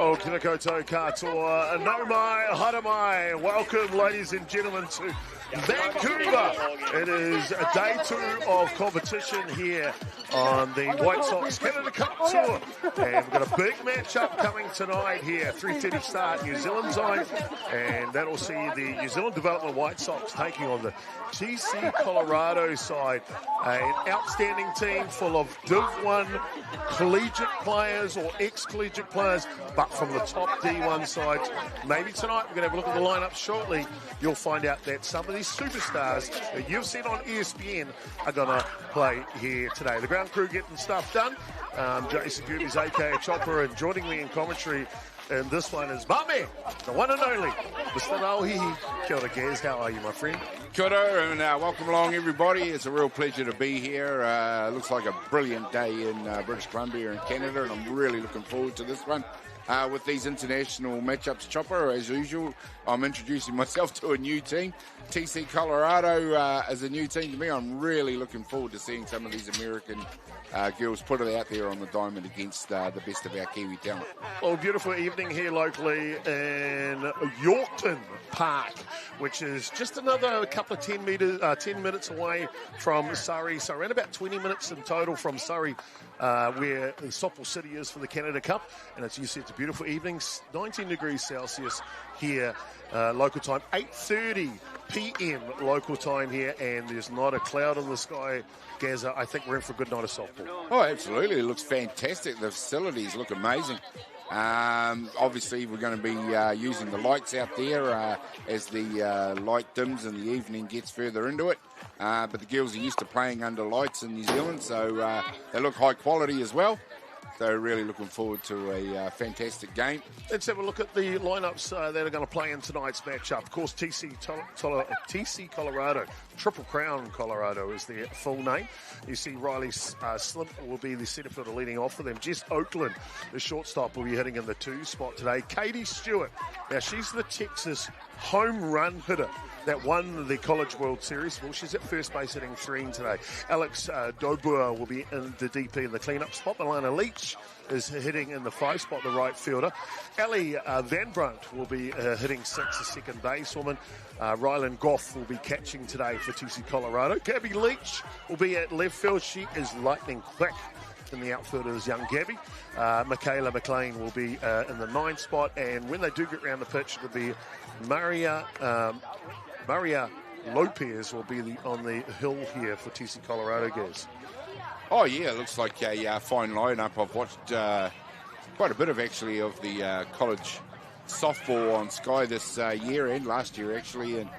O kina koutou katoa, nau mai, hara mai. Welcome, ladies and gentlemen, to Vancouver. It is day 2 of competition here on the White Sox Canada Cup Tour. And we've got a big matchup coming tonight here, 3:30 start New Zealand time. And that'll see the New Zealand Development White Sox taking on the TC Colorado side. An outstanding team full of Div 1 collegiate players or ex-collegiate players, but from the top D1 sides. Maybe tonight, we're going to have a look at the lineup shortly. You'll find out that some of these superstars that you've seen on ESPN are going to play here today. The ground crew getting stuff done. Jason Gerbes, a.k.a. Chopper, and joining me in commentary. And this one is my man, the one and only, Mr. Rauhi. Kia ora, Gaz. How are you, my friend? Kia ora, and welcome along, everybody. It's a real pleasure to be here. Looks like a brilliant day in British Columbia and Canada, and I'm really looking forward to this one. With these international matchups, Chopper, as usual, I'm introducing myself to a new team. TC Colorado is a new team to me. I'm really looking forward to seeing some of these American girls put it out there on the diamond against the best of our Kiwi talent. Well, beautiful evening here locally in Yorkton Park, which is just another couple of 10 minutes away from Surrey. So around about 20 minutes in total from Surrey, where the Softball City is for the Canada Cup. And as you said, it's a beautiful evening, 19 degrees Celsius here, local time, 8:30 p.m. local time here, and there's not a cloud in the sky. Gaza, I think we're in for a good night of softball. Oh, absolutely. It looks fantastic. The facilities look amazing. Obviously, we're going to be using the lights out there as the light dims and the evening gets further into it. But the girls are used to playing under lights in New Zealand, so they look high quality as well. So really looking forward to a fantastic game. Let's have a look at the lineups that are going to play in tonight's matchup. Of course, TC Colorado, Triple Crown Colorado is their full name. You see Riley Slimp will be the centre fielder leading off for them. Jess Oakland, the shortstop, will be hitting in the 2 spot today. Katie Stewart, now she's the Texas home run hitter that won the College World Series. Well, she's at first base hitting 3 today. Alex Dobua will be in the DP in the cleanup spot. Milana Leach is hitting in the 5 spot, the right fielder. Ellie Van Brunt will be hitting 6, the second basewoman. Rylan Goff will be catching today for TC Colorado. Gabby Leach will be at left field. She is lightning quick. In the outfielder is young Gabby. Michaela McLean will be in the 9 spot, and when they do get around the pitch, it'll be Maria Lopez will be on the hill here for TC Colorado, guys. Oh, yeah, it looks like a fine lineup. I've watched quite a bit of, actually, of the college softball on Sky this year and last year, actually, and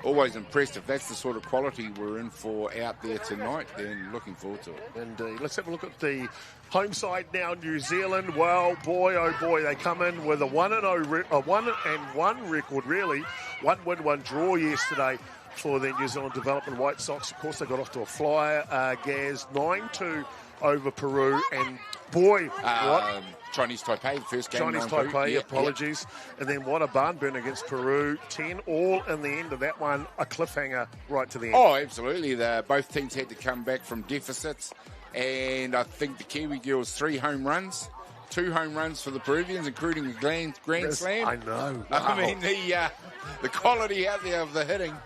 always impressed. If that's the sort of quality we're in for out there tonight, then looking forward to it. Indeed. Let's have a look at the home side now, New Zealand. Well, boy, oh boy, they come in with a 1-1 record, really. 1 win, 1 draw yesterday for the New Zealand Development White Sox. Of course, they got off to a flyer, Gaz, 9-2 over Peru, and boy, what? Chinese Taipei, first game. Chinese Taipei, apologies. Yep. And then what a barn burn against Peru. 10 all in the end of that one. A cliffhanger right to the end. Oh, absolutely. Both teams had to come back from deficits. And I think the Kiwi girls, 3 home runs. 2 home runs for the Peruvians, including a grand slam. I know. Wow. I mean, the quality out there of the hitting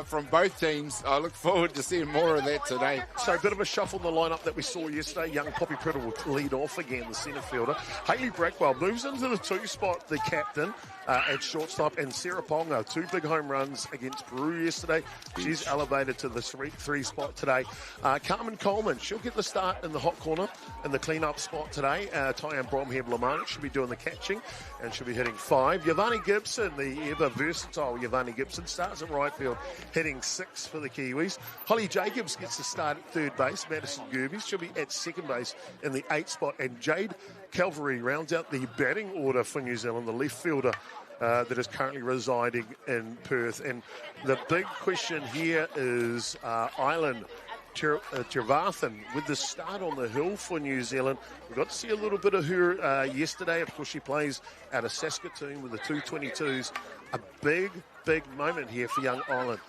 from both teams. I look forward to seeing more of that today. So a bit of a shuffle in the lineup that we saw yesterday. Young Poppy Pritter will lead off again, the centre fielder. Hayley Brackwell moves into the 2 spot, the captain at shortstop. And Sarah Ponga, 2 big home runs against Peru yesterday. She's elevated to the 3 spot today. Carmen Coleman, she'll get the start in the hot corner in the clean-up spot today. Tyann Bromhead-Lamanic should be doing the catching and she'll be hitting 5. Yavani Gibson, the ever-versatile Yavani Gibson, starts at right field, hitting 6 for the Kiwis. Holly Jacobs gets the start at third base. Madison Gerbes, she'll be at second base in the 8 spot. And Jade Calvary rounds out the batting order for New Zealand, the left fielder that is currently residing in Perth. And the big question here is Island Trevathan with the start on the hill for New Zealand. We got to see a little bit of her yesterday. Of course, she plays out of Saskatoon with the 222s. A big moment here for young Island.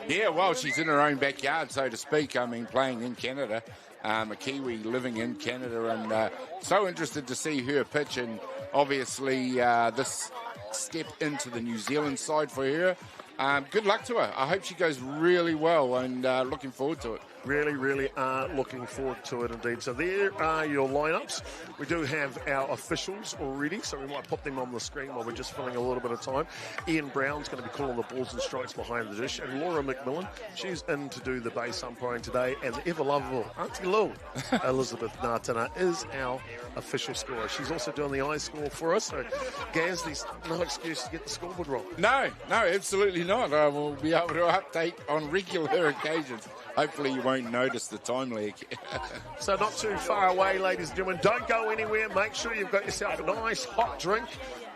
Yeah, well, she's in her own backyard, so to speak. I mean, playing in Canada. a Kiwi living in Canada, and so interested to see her pitch, and obviously this step into the New Zealand side for her. Good luck to her. I hope she goes really well, and looking forward to it. Really are looking forward to it indeed. So there are your lineups. We do have our officials already, so we might put them on the screen while we're just filling a little bit of time. Ian Brown's going to be calling the balls and strikes behind the dish, and Laura McMillan, she's in to do the base umpiring today, and the ever-lovable Auntie Lou, Elizabeth Nātana, is our official scorer. She's also doing the eye score for us, so Gaz, there's no excuse to get the scoreboard wrong. No, absolutely not. I will be able to update on regular occasions. Hopefully you won't notice the time lag. So not too far away, ladies and gentlemen. Don't go anywhere. Make sure you've got yourself a nice hot drink,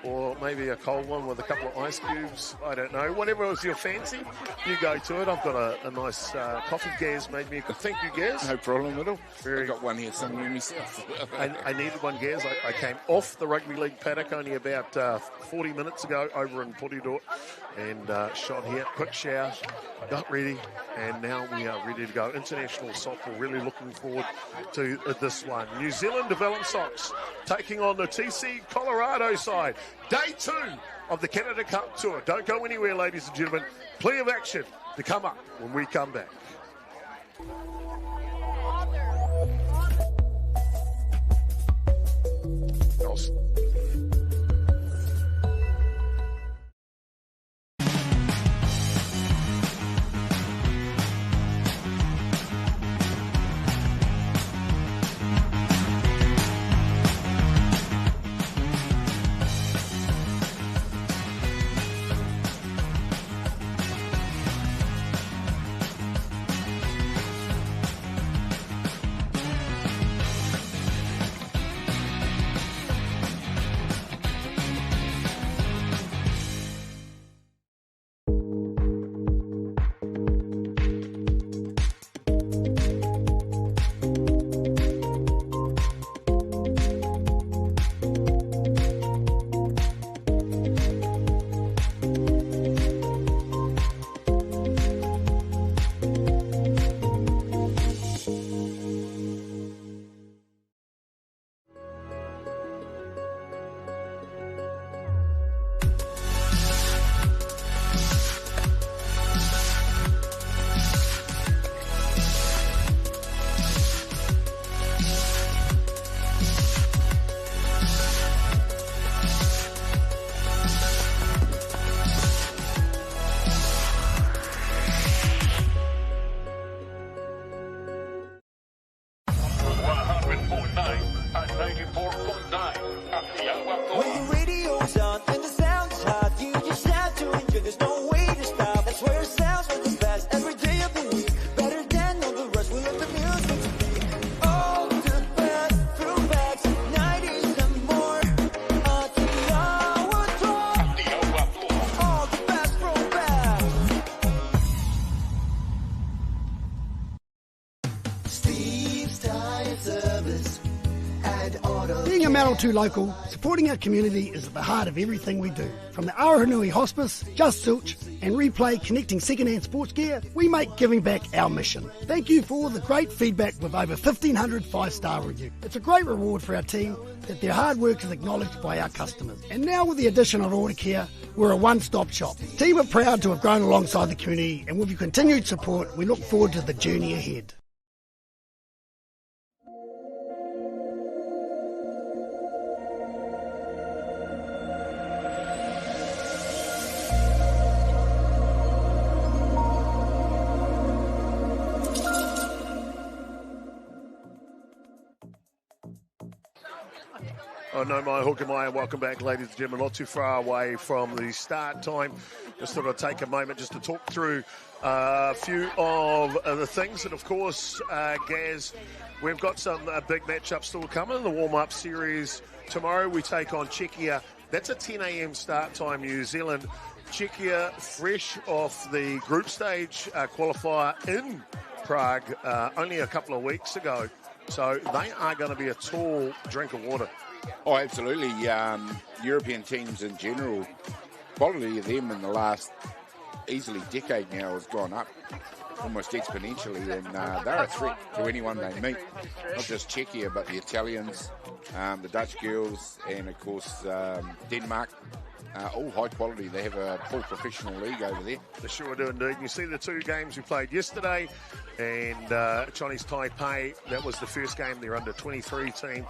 or maybe a cold one with a couple of ice cubes. I don't know. Whatever was your fancy, you go to it. I've got a nice coffee. Gaz made me a good. Thank you, Gaz. No problem at all. I've got one here somewhere myself. I needed one, Gaz. I came off the rugby league paddock only about 40 minutes ago over in Porirua, and shot here. Quick shower, got ready, and now we are ready to go. International soccer, really looking forward to this one. New Zealand Development Sox taking on the TC Colorado side. Day 2 of the Canada Cup Tour. Don't go anywhere, ladies and gentlemen. Plenty of action to come up when we come back. Too local, supporting our community is at the heart of everything we do. From the Aoranui Hospice, Just Silch and Replay connecting second-hand sports gear, we make giving back our mission. Thank you for all the great feedback with over 1,500 5-star reviews. It's a great reward for our team that their hard work is acknowledged by our customers. And now with the addition of Order Care, we're a one-stop shop. Team are proud to have grown alongside the community, and with your continued support, we look forward to the journey ahead. Oh, no, my Hookamai, welcome back, ladies and gentlemen. Not too far away from the start time. Just thought I'd take a moment just to talk through a few of the things. And, of course, Gaz, we've got some big matchups still coming. The warm-up series tomorrow, we take on Czechia. That's a 10 a.m. start time, New Zealand. Czechia, fresh off the group stage qualifier in Prague only a couple of weeks ago. So they are going to be a tall drink of water. Oh, absolutely. European teams in general, quality of them in the last easily decade now has gone up almost exponentially, and they're a threat to anyone they meet. Not just Czechia, but the Italians, the Dutch girls, and of course Denmark. All high quality. They have a full professional league over there. They sure do indeed. You see the two games we played yesterday, and Chinese Taipei, that was the first game, their under-23 team.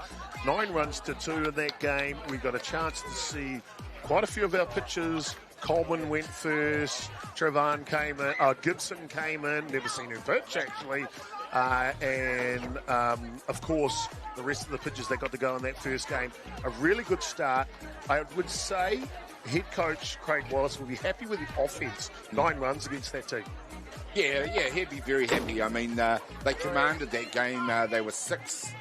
9 runs to 2 in that game. We got a chance to see quite a few of our pitchers. Coleman went first, Trevan came in, Gibson came in, never seen him pitch actually. And of course, the rest of the pitchers that got to go in that first game. A really good start. I would say head coach Craig Wallace will be happy with the offense. 9 runs against that team. Yeah, he'd be very happy. I mean, they commanded that game. They were 6-1,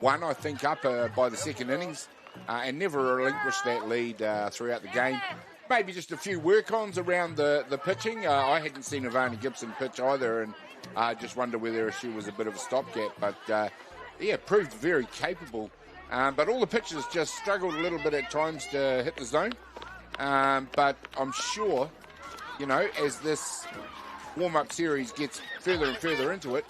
I think, up by the second innings, and never relinquished that lead throughout the game. Maybe just a few work-ons around the pitching. I hadn't seen Ivani Gibson pitch either, and I just wonder whether she was a bit of a stopgap. But, proved very capable. But all the pitchers just struggled a little bit at times to hit the zone. But I'm sure, as this warm-up series gets further and further into it,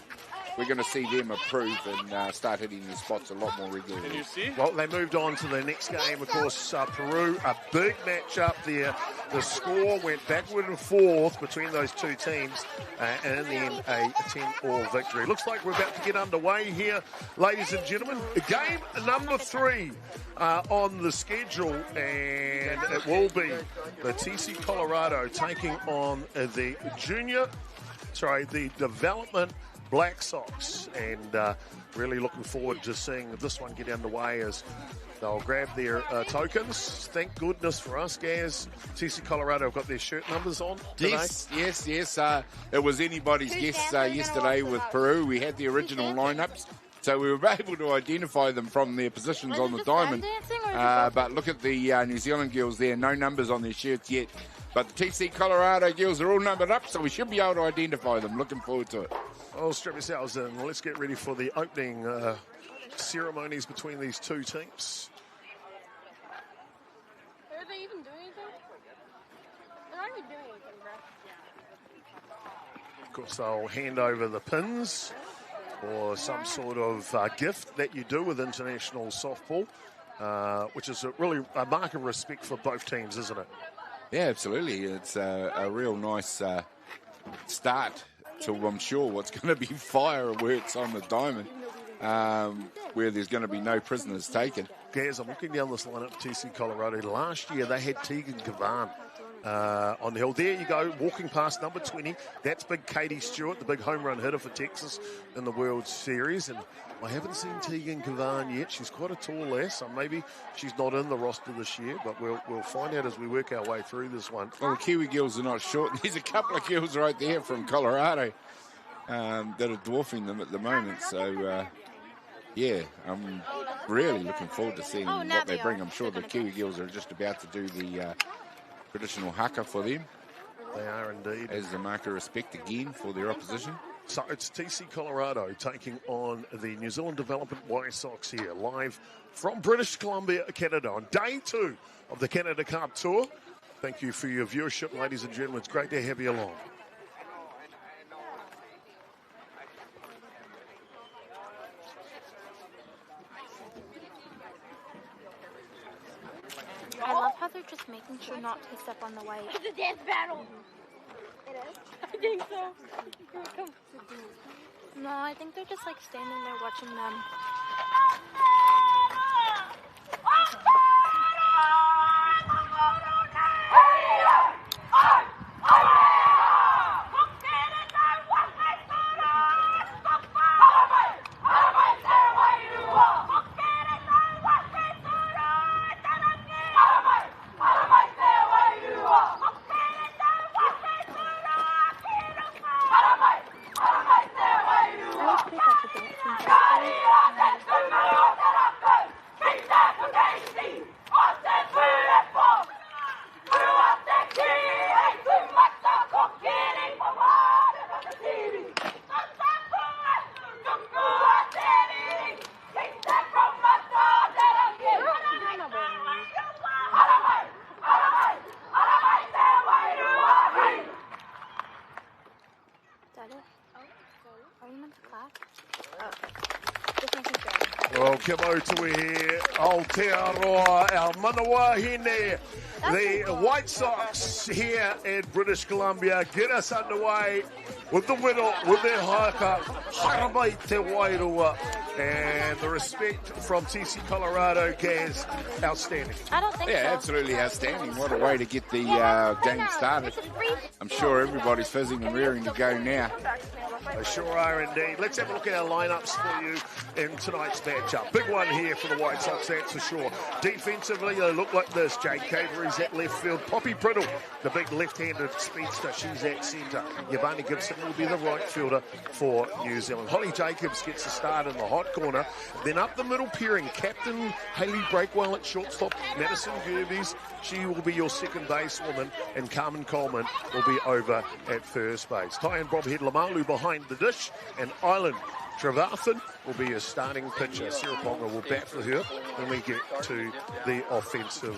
we're going to see them improve and start hitting their spots a lot more regularly. Can you see? Well, they moved on to the next game, of course, Peru, a big match-up there. The score went backward and forth between those two teams, and in the end, a 10-all victory. Looks like we're about to get underway here, ladies and gentlemen. Game number 3 on the schedule, and it will be the TC Colorado taking on the development Black Sox, and really looking forward to seeing this one get underway as they'll grab their tokens. Thank goodness for us, Gaz. TC Colorado have got their shirt numbers on today. Yes. It was anybody's guess yesterday with Peru. We had the original lineups, so we were able to identify them from their positions on the diamond. But look at the New Zealand girls there, no numbers on their shirts yet. But the TC Colorado girls are all numbered up, so we should be able to identify them. Looking forward to it. Well, strap yourselves in. Let's get ready for the opening ceremonies between these two teams. Are they even doing anything? They're not even doing anything, bro. Of course, they'll hand over the pins or some sort of gift that you do with international softball, which is really a mark of respect for both teams, isn't it? Yeah, absolutely. It's a real nice start to, I'm sure, what's going to be fireworks on the diamond, where there's going to be no prisoners taken. Gaz, I'm looking down this lineup, TC Colorado. Last year, they had Tegan Kavan on the hill. There you go, walking past number 20. That's big Katie Stewart, the big home run hitter for Texas in the World Series. And I haven't seen Tegan Kavan yet. She's quite a tall lass, so maybe she's not in the roster this year, but we'll find out as we work our way through this one. Well, the Kiwi girls are not short. There's a couple of girls right there from Colorado that are dwarfing them at the moment. So, I'm really looking forward to seeing what they bring. I'm sure the Kiwi girls are just about to do the traditional haka for them. They are indeed. As a mark of respect again for their opposition. So it's TC Colorado taking on the New Zealand Development White Sox here, live from British Columbia, Canada, on day 2 of the Canada Cup Tour. Thank you for your viewership, ladies and gentlemen. It's great to have you along. I love how they're just making sure not to step on the white. It's a dance battle. It is? I think so. Here it comes. No, I think they're just like standing there watching them. kia mautui here. Aotearoa, our manawa hine. The White Sox here in British Columbia get us underway with the winner, with their haka, Haramai Te Wairua. And the respect from TC Colorado, Gaz, outstanding. I don't think so. Yeah, absolutely outstanding. What a way to get the game started. I'm sure everybody's fizzing and rearing to go now. They sure are indeed. Let's have a look at our lineups for you in tonight's matchup. Big one here for the White Sox, that's for sure. Defensively, they look like this. Jade Cavery's at left field. Poppy Priddle, the big left-handed speedster, she's at centre. Yvonne Gibson will be the right fielder for New Zealand. Holly Jacobs gets the start in the hot corner. Then up the middle pairing, Captain Hayley Breakwell at shortstop. Madison Gerbes, she will be your second basewoman. And Carmen Coleman will be over at first base. Ty and Bobhead Lamalu behind the dish, and Island Trevathan will be a starting pitcher. Sarah Ponga will bat for her when we get to the offensive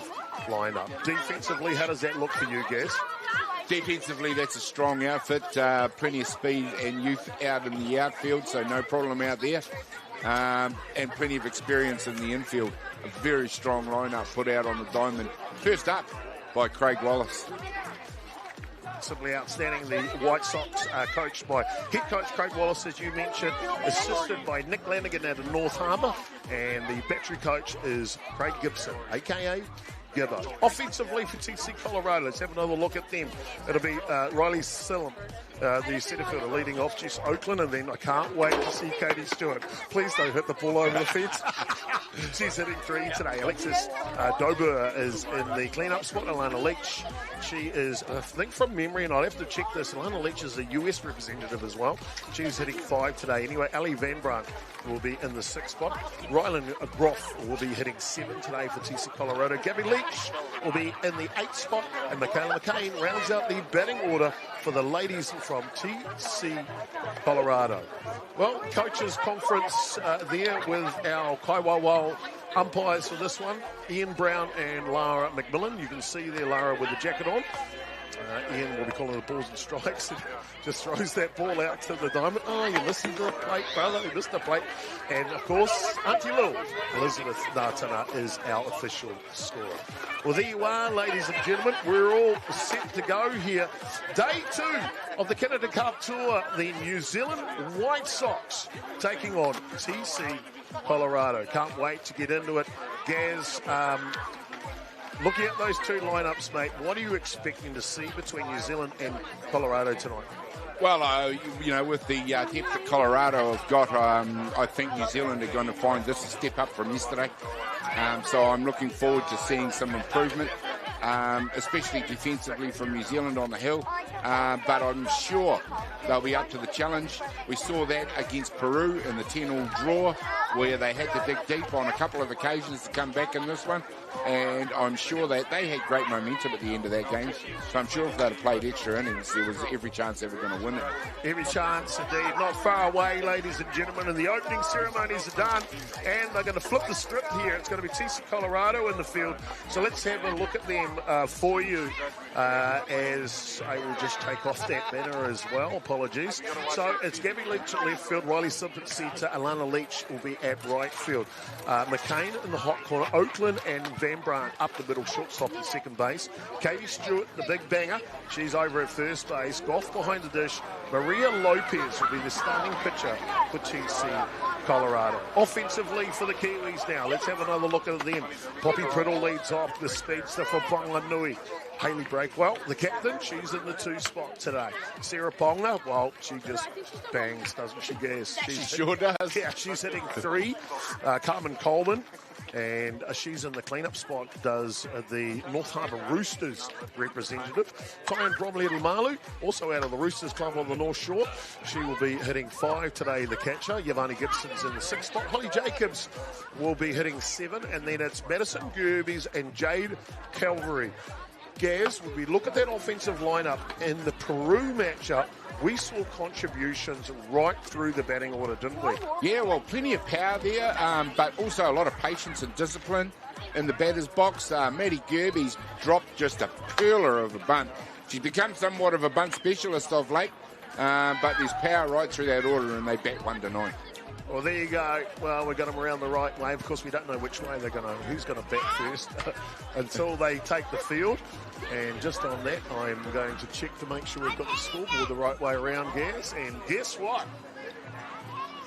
lineup. Defensively, how does that look for you, Gaz? Defensively, that's a strong outfit. Plenty of speed and youth out in the outfield, so no problem out there. And plenty of experience in the infield. A very strong lineup put out on the diamond. First up by Craig Wallace. Simply outstanding. The White Sox are coached by head coach Craig Wallace, as you mentioned, assisted by Nick Lanigan out of North Harbour, and the battery coach is Craig Gibson, aka Gibbo. Offensively for TC Colorado, let's have another look at them. It'll be Riley Sillam, the centre fielder, leading off. She's Oakland, and then I can't wait to see Katie Stewart. Please don't hit the ball over the fence. She's hitting 3 today. Alexis Dober is in the clean-up spot. Alana Leach, she is, I think from memory, and I'll have to check this, Alana Leach is a US representative as well. She's hitting 5 today. Anyway, Ali Van Brandt will be in the 6th spot. Rylan Groff will be hitting 7 today for TC Colorado. Gabby Leach will be in the 8th spot, and Michaela McCain rounds out the batting order for the ladies from TC Colorado. Well, coaches conference there with our Kaiwawa umpires for this one, Ian Brown and Lara McMillan. You can see there Lara with the jacket on. Ian will be calling the balls and strikes and just throws that ball out to the diamond. Oh, you listened to the plate, brother. You missed the plate. And, of course, Auntie Lil, Elizabeth Natana, is our official scorer. Well, there you are, ladies and gentlemen. We're all set to go here. Day 2 of the Canada Cup Tour. The New Zealand White Sox taking on TC Colorado. Can't wait to get into it. Gaz, looking at those 2 lineups, mate, what are you expecting to see between New Zealand and Colorado tonight? Well, you know, with the depth that Colorado have got, I think New Zealand are going to find this a step up from yesterday. So I'm looking forward to seeing some improvement, especially defensively from New Zealand on the hill. But I'm sure they'll be up to the challenge. We saw that against Peru in the 10-all draw, where they had to dig deep on a couple of occasions to come back in this one. And I'm sure that they had great momentum at the end of that game. So I'm sure if they'd have played extra innings, there was every chance they were going to win it. Every chance indeed. Not far away, ladies and gentlemen. And the opening ceremonies are done. And they're going to flip the script here. It's going to be TC Colorado in the field. So let's have a look at them for you as I will just take off that banner as well. Apologies. So it's Gabby Leach at left field, Riley Simp at centre, Alana Leach will be at right field. McCain in the hot corner, Oakland and Van Brandt up the middle, shortstop and second base. Katie Stewart, the big banger, she's over at first base. Goff behind the dish. Maria Lopez will be the starting pitcher for TC Colorado. Offensively for the Kiwis now, let's have another look at them. Poppy Priddle leads off, the speedster from Ponganui. Hayley Breakwell, the captain, she's in the 2 spot today. Sarah Ponga, well, she just bangs, doesn't she, Gaz? She sure does. Yeah, she's hitting 3. Carmen Coleman, and she's in the cleanup spot, does the North Harbour Roosters representative. Tyan Bromley-Malu, also out of the Roosters Club on the North Shore. She will be hitting 5 today, the catcher. Yvonne Gibson's in the 6th spot. Holly Jacobs will be hitting 7, and then it's Madison Gerbes and Jade Calvary. Gaz, when we look at that offensive lineup in the Peru matchup, we saw contributions right through the batting order, didn't we? Yeah, well, plenty of power there, but also a lot of patience and discipline in the batter's box. Maddie Gerbes dropped just a pearler of a bunt. She's become somewhat of a bunt specialist of late, but there's power right through that order, and they bat 1 to 9. Well, there you go. Well, we got them around the right way. Of course, we don't know which way who's going to bat first until they take the field. And just on that, I'm going to check to make sure we've got the scoreboard the right way around, Gaz. And guess what?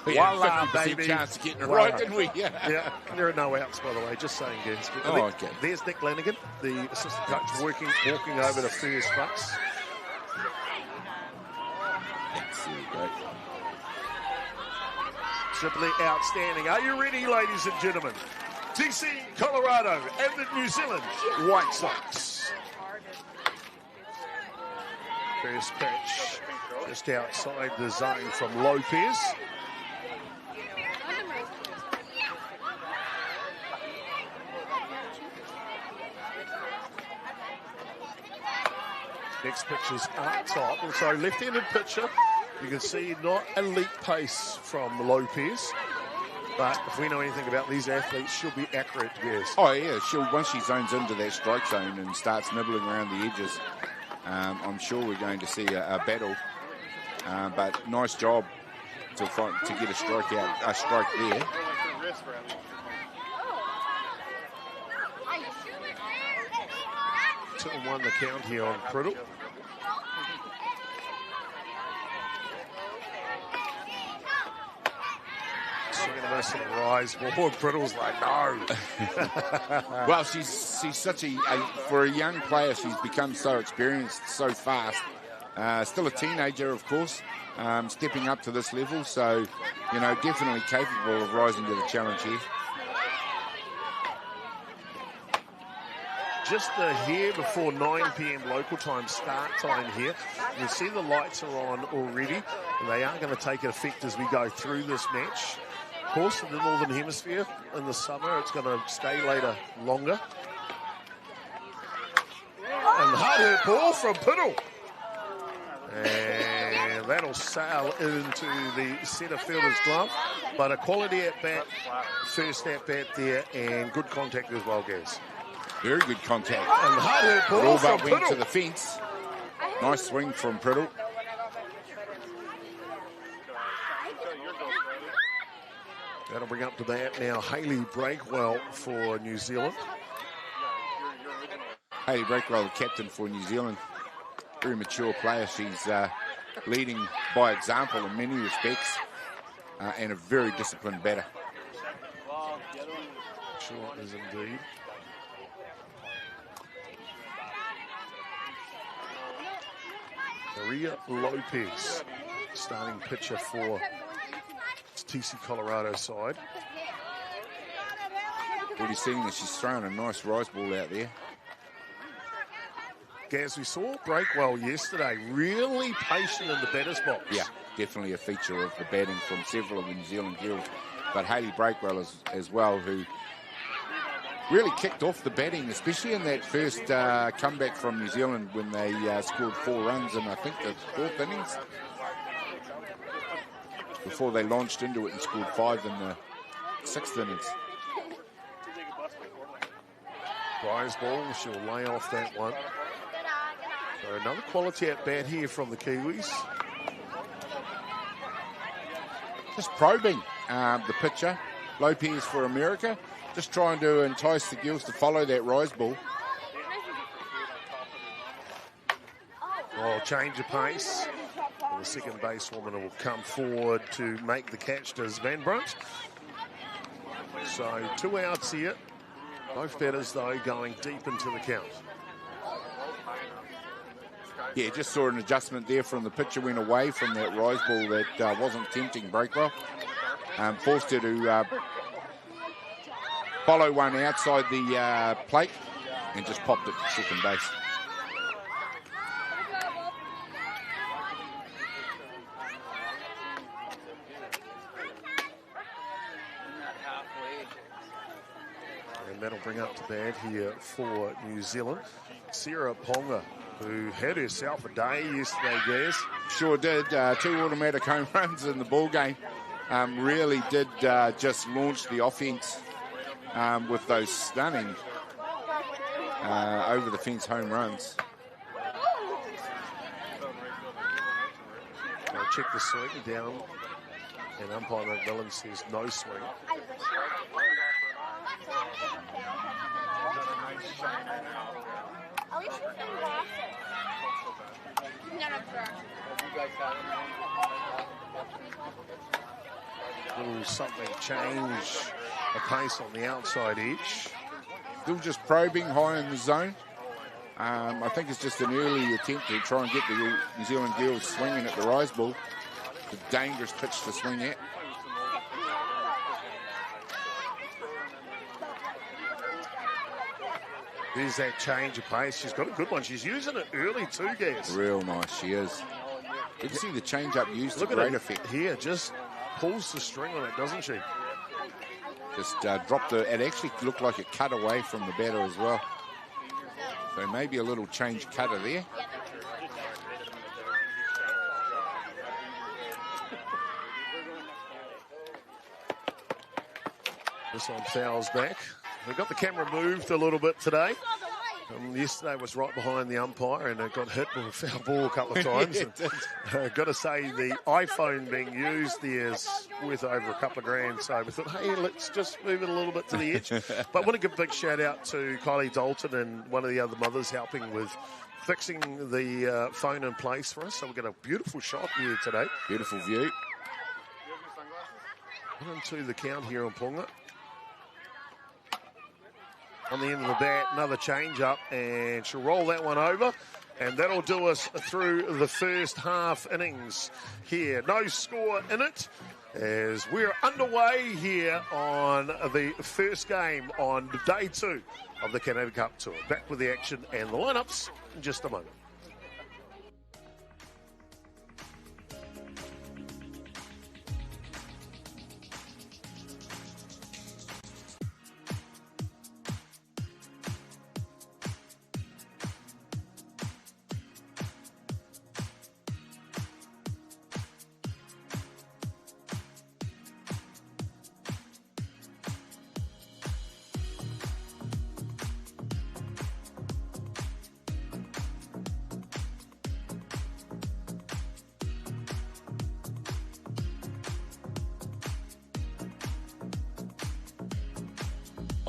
Voila, 50% baby. Chance of getting it right, didn't we? Yeah, there are no outs, by the way, just saying, Gaz. Oh, okay. There's Nick Lanigan, the assistant coach, walking over to first base. There we go. Simply outstanding. Are you ready, ladies and gentlemen? TC, Colorado, and the New Zealand White Sox. First pitch just outside the zone from Lopez. Next pitch is up top. Also, left-handed pitcher. You can see not elite pace from Lopez. But if we know anything about these athletes, she'll be accurate, yes. Oh, yeah. Once she zones into that strike zone and starts nibbling around the edges, I'm sure we're going to see a battle. But nice job to get a strike there. 2-1 the count here on Priddle. Nice little rise ball. Priddle's like, no. Well, she's such for a young player, she's become so experienced, so fast. Still a teenager, of course, stepping up to this level. So, definitely capable of rising to the challenge here. Just here before 9 p.m. local time, start time here. You see the lights are on already, and they are going to take effect as we go through this match. Of course, in the Northern Hemisphere, in the summer, it's going to stay later longer. And hard hit ball from Piddle. And that'll sail into the centre fielder's glove. But a quality at-bat, first at-bat there, and good contact as well, Gaz. Very good contact. And hard hit ball from Piddle. Went to the fence. Nice swing from Priddle. That'll bring up to bat now Hayley Breakwell for New Zealand. Hayley Breakwell, the captain for New Zealand. Very mature player. She's leading by example in many respects and a very disciplined batter. Sure is indeed. Maria Lopez, starting pitcher for TC Colorado side. What he's seeing is she's throwing a nice rise ball out there. Gaz, we saw Breakwell yesterday, really patient in the batter's box. Yeah, definitely a feature of the batting from several of the New Zealand girls. But Hayley Breakwell as well, who really kicked off the batting, especially in that first comeback from New Zealand when they scored 4 runs in, I think, the 4th innings. Before they launched into it and scored 5 in the 6th innings. Rise ball, she'll lay off that one. So another quality at bat here from the Kiwis. Just probing the pitcher, Lopez for America. Just trying to entice the girls to follow that rise ball. Oh, change of pace. The second basewoman will come forward to make the catch, does Van Brunt. So 2 outs here. Both batters, though, going deep into the count. Yeah, just saw an adjustment there from the pitcher, went away from that rise ball that wasn't tempting Breakwell. Forced her to follow one outside the plate and just popped it to second base. And that'll bring up to bat here for New Zealand. Sarah Ponga, who had herself a day yesterday, Gaz. Sure did. 2 automatic home runs in the ball game. Really did just launch the offense with those stunning over the fence home runs. I'll check the swing down And umpire McMillan says no swing. Little something change a pace on the outside edge. Still just probing high in the zone. I think it's just an early attempt to try and get the New Zealand girls swinging at the rise ball. It's a dangerous pitch to swing at. There's that change of pace. She's got a good one. She's using it early too, Gaz. Real nice, she is. You can see the change-up used to great effect. Here, just pulls the string on it, doesn't she? Just dropped it. It actually looked like it cut away from the batter as well. So maybe a little change cutter there. This one fouls back. They got the camera moved a little bit today. Yesterday was right behind the umpire and it got hit with a foul ball a couple of times. Got to say, the iPhone being used there is worth over a couple of grand. So we thought, hey, let's just move it a little bit to the edge. But I want to give a big shout out to Kylie Dalton and one of the other mothers helping with fixing the phone in place for us. So we've got a beautiful shot here today. Beautiful view. 1-2 the count here on Punga. On the end of the bat, another change up, and she'll roll that one over, and that'll do us through the first half innings here. No score in it, as we're underway here on the first game on day 2 of the Canada Cup Tour. Back with the action and the lineups in just a moment.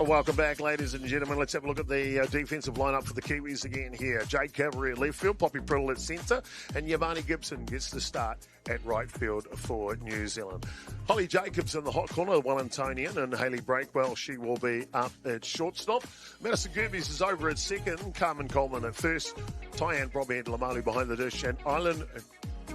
Welcome back, ladies and gentlemen. Let's have a look at the defensive lineup for the Kiwis again here. Jade Cavalry at left field, Poppy Priddle at centre, and Yavani Gibson gets the start at right field for New Zealand. Holly Jacobs in the hot corner, Wellingtonian, and Hayley Breakwell, she will be up at shortstop. Madison Gerbes is over at second, Carmen Coleman at first, Tyann Bromhead Lamalu behind the dish, and Island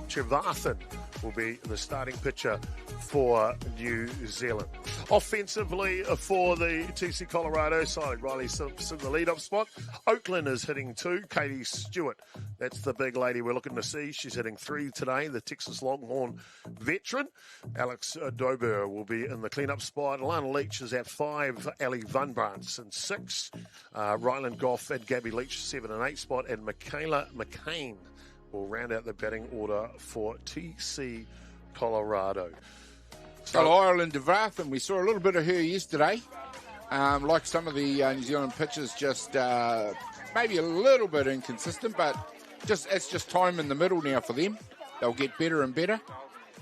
Trevathan will be the starting pitcher for New Zealand. Offensively for the TC Colorado side, Riley Simpson, the lead-up spot. Oakland is hitting 2. Katie Stewart, that's the big lady we're looking to see. She's hitting 3 today, the Texas Longhorn veteran. Alex Dober will be in the clean-up spot. Alana Leach is at 5. Ali Van Brandts in 6. Ryland Goff and Gabby Leach 7 and 8 spot. And Michaela McCain will round out the batting order for TC Colorado. So Ireland DeVrath, and we saw a little bit of her yesterday. Like some of the New Zealand pitchers, just maybe a little bit inconsistent, but it's just time in the middle now for them. They'll get better and better,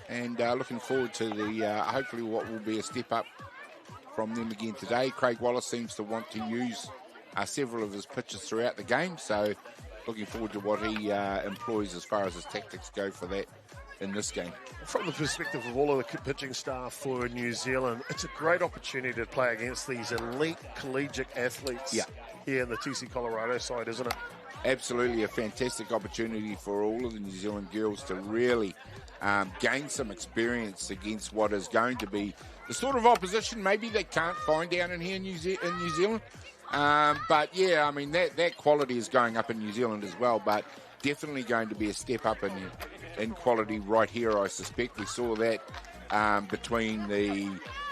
and looking forward to the hopefully what will be a step up from them again today. Craig Wallace seems to want to use several of his pitches throughout the game, so looking forward to what he employs as far as his tactics go for that in this game. From the perspective of all of the pitching staff for New Zealand, it's a great opportunity to play against these elite collegiate athletes here in the TC Colorado side, isn't it? Absolutely a fantastic opportunity for all of the New Zealand girls to really gain some experience against what is going to be the sort of opposition maybe they can't find down in here in New Zealand. But yeah, I mean, that quality is going up in New Zealand as well, but definitely going to be a step up in quality right here, I suspect. We saw that between the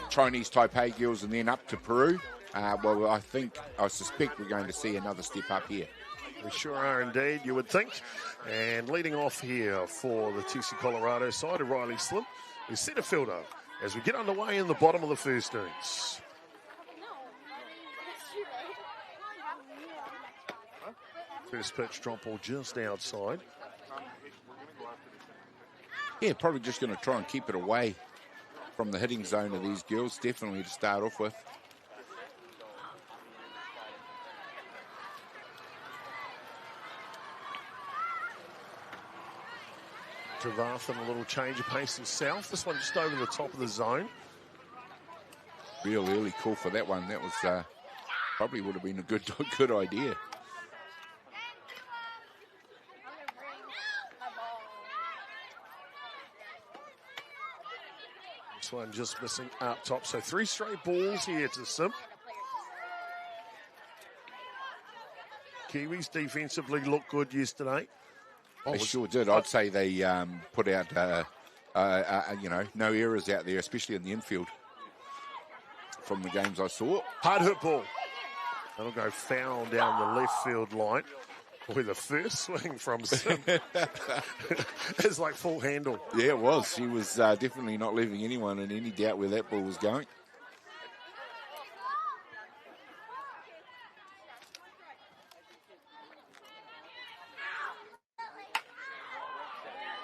Chinese Taipei girls and then up to Peru. Well, I suspect we're going to see another step up here. We sure are indeed, you would think. And leading off here for the TC Colorado side, Riley Slim, is centre fielder as we get underway in the bottom of the first innings. First pitch drop ball just outside. Yeah, probably just going to try and keep it away from the hitting zone of these girls, definitely to start off with. Trevathan, a little change of pace himself. This one just over the top of the zone. Real early call for that one. That was probably would have been a good idea. This one just missing up top. So 3 straight balls here to Sim. Kiwis defensively looked good yesterday. They sure did. I'd say they put out, no errors out there, especially in the infield from the games I saw. Hard hit ball. That'll go foul down the left field line. With the first swing from Sim. It's like full handle. Yeah, it was. She was definitely not leaving anyone in any doubt where that ball was going.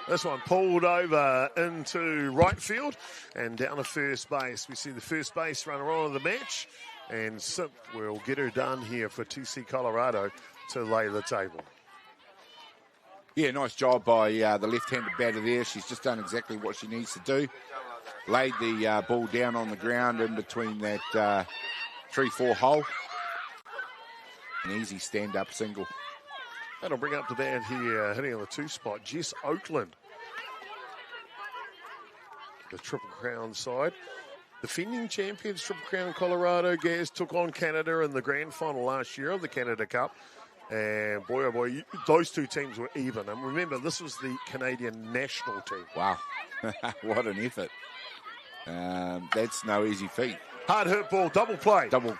This one pulled over into right field and down to first base. We see the first base runner on of the match, and Sim will get her done here for TC Colorado to lay the table. Yeah, nice job by the left-handed batter there. She's just done exactly what she needs to do. Laid the ball down on the ground in between that 3-4 hole. An easy stand-up single. That'll bring up the bat here, hitting on the 2 spot, Jess Oakland. The Triple Crown side. Defending champions, Triple Crown Colorado Gaz took on Canada in the grand final last year of the Canada Cup. And boy, oh boy, those 2 teams were even. And remember, this was the Canadian national team. Wow, what an effort. That's no easy feat. Hard hit ball, double play. Double.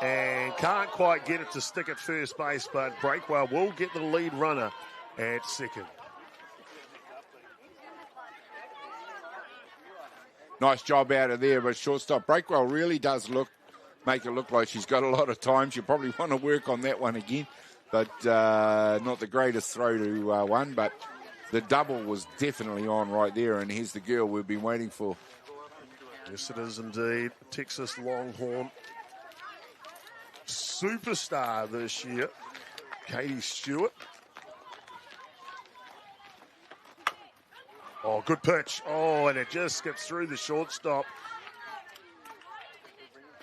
And can't quite get it to stick at first base, but Breakwell will get the lead runner at second. Nice job out of there, but shortstop Breakwell really does make it look like she's got a lot of time. She'll probably want to work on that one again, but not the greatest throw to one, but the double was definitely on right there, and here's the girl we've been waiting for. Yes, it is indeed. Texas Longhorn superstar this year, Katie Stewart. Oh, good pitch. Oh, and it just skips through the shortstop.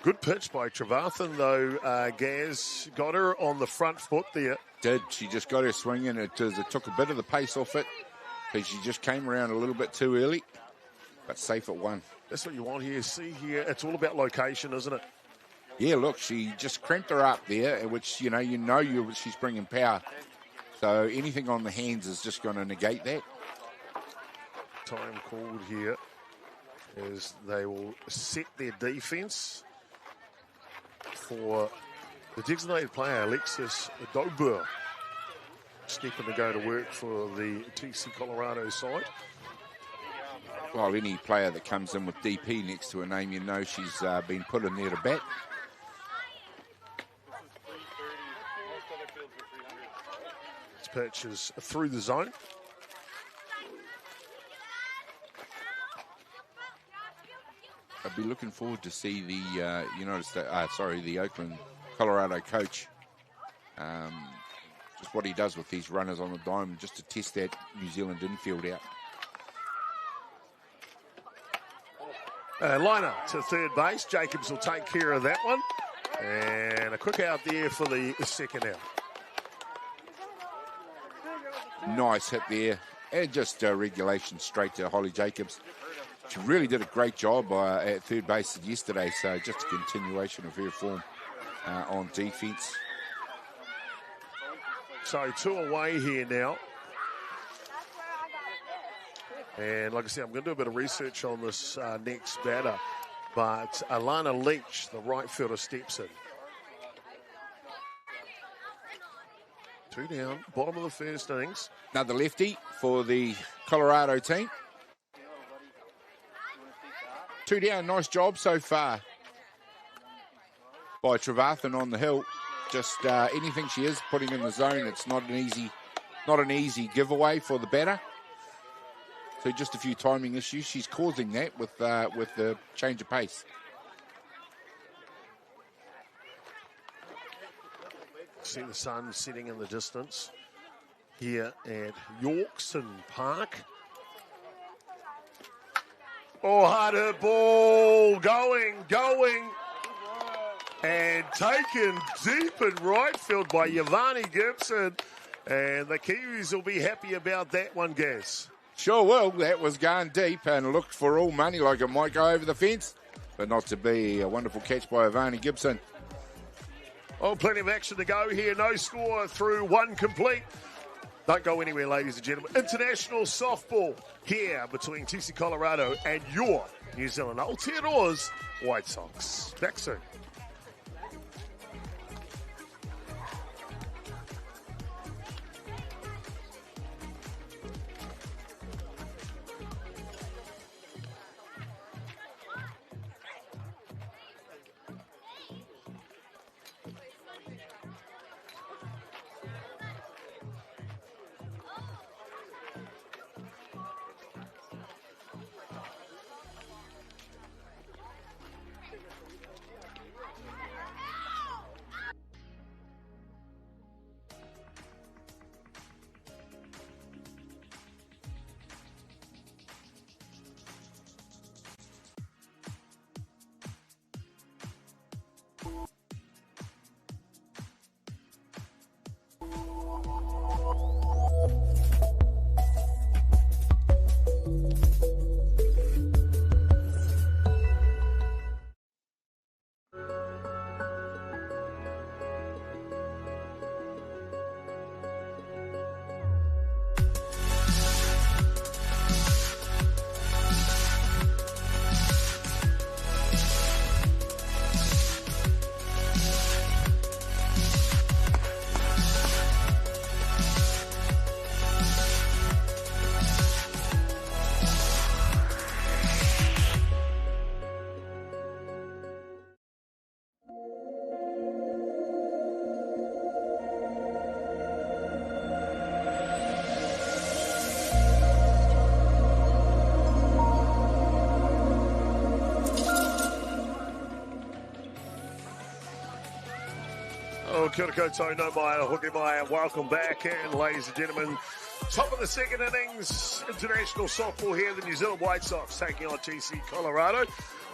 Good pitch by Trevathan, though. Gaz got her on the front foot there. She just got her swinging. It took a bit of the pace off it. She just came around a little bit too early, but safe at 1. That's what you want here. See here, it's all about location, isn't it? Yeah, look, she just cramped her up there, which, she's bringing power. So anything on the hands is just going to negate that. Time called here as they will set their defense for the designated player, Alexis Dobur, stepping to go to work for the TC Colorado side. Well, any player that comes in with DP next to her name, she's been put in there to bat. This pitch is through the zone. I'd be looking forward to see the the Oakland, Colorado coach, just what he does with these runners on the diamond, just to test that New Zealand infield out. Liner to third base. Jacobs will take care of that one. And a quick out there for the second out. Nice hit there. And just regulation straight to Holly Jacobs. She really did a great job at third base yesterday, so just a continuation of her form on defense. So 2 away here now. And like I said, I'm going to do a bit of research on this next batter. But Alana Leach, the right fielder, steps in. 2 down, bottom of the first innings. Another lefty for the Colorado team. 2 down, nice job so far by Trevathan on the hill. Just anything she is putting in the zone, it's not an easy giveaway for the batter. So just a few timing issues. She's causing that with the change of pace. See the sun setting in the distance here at Yorkson Park. Oh, hard hit ball, going, and taken deep in right field by Yvonne Gibson. And the Kiwis will be happy about that one, Gaz. Sure will. That was going deep and looked for all money like it might go over the fence, but not to be. A wonderful catch by Yvonne Gibson. Oh, plenty of action to go here. No score through one complete. Don't go anywhere, ladies and gentlemen. International softball here between TC Colorado and your New Zealand Aotearoa's White Sox. Back soon. Kia ora koutou, no mai, hoki mai, and welcome back. And ladies and gentlemen, top of the second innings, international softball here, the New Zealand White Sox taking on TC Colorado.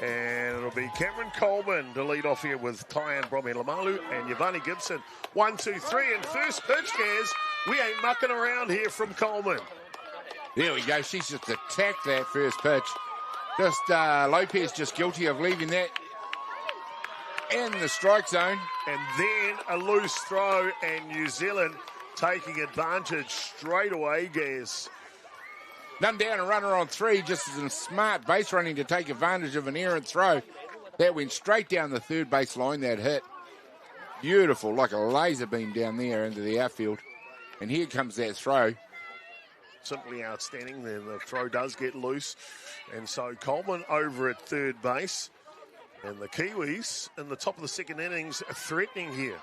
And it'll be Cameron Coleman to lead off here with Tyann Bromhead-Lamalu and Yvonne Gibson. 1, 2, 3, and first pitch, Gaz. We ain't mucking around here from Coleman. There we go. She's just attacked that first pitch. Just Lopez just guilty of leaving that in the strike zone. And then a loose throw, and New Zealand taking advantage straight away, Gaz. None down, a runner on 3, just as a smart base running to take advantage of an errant throw. That went straight down the third base line, that hit. Beautiful, like a laser beam down there into the outfield. And here comes that throw. Simply outstanding. Then the throw does get loose. And so Coleman over at third base. And the Kiwis in the top of the second innings are threatening here.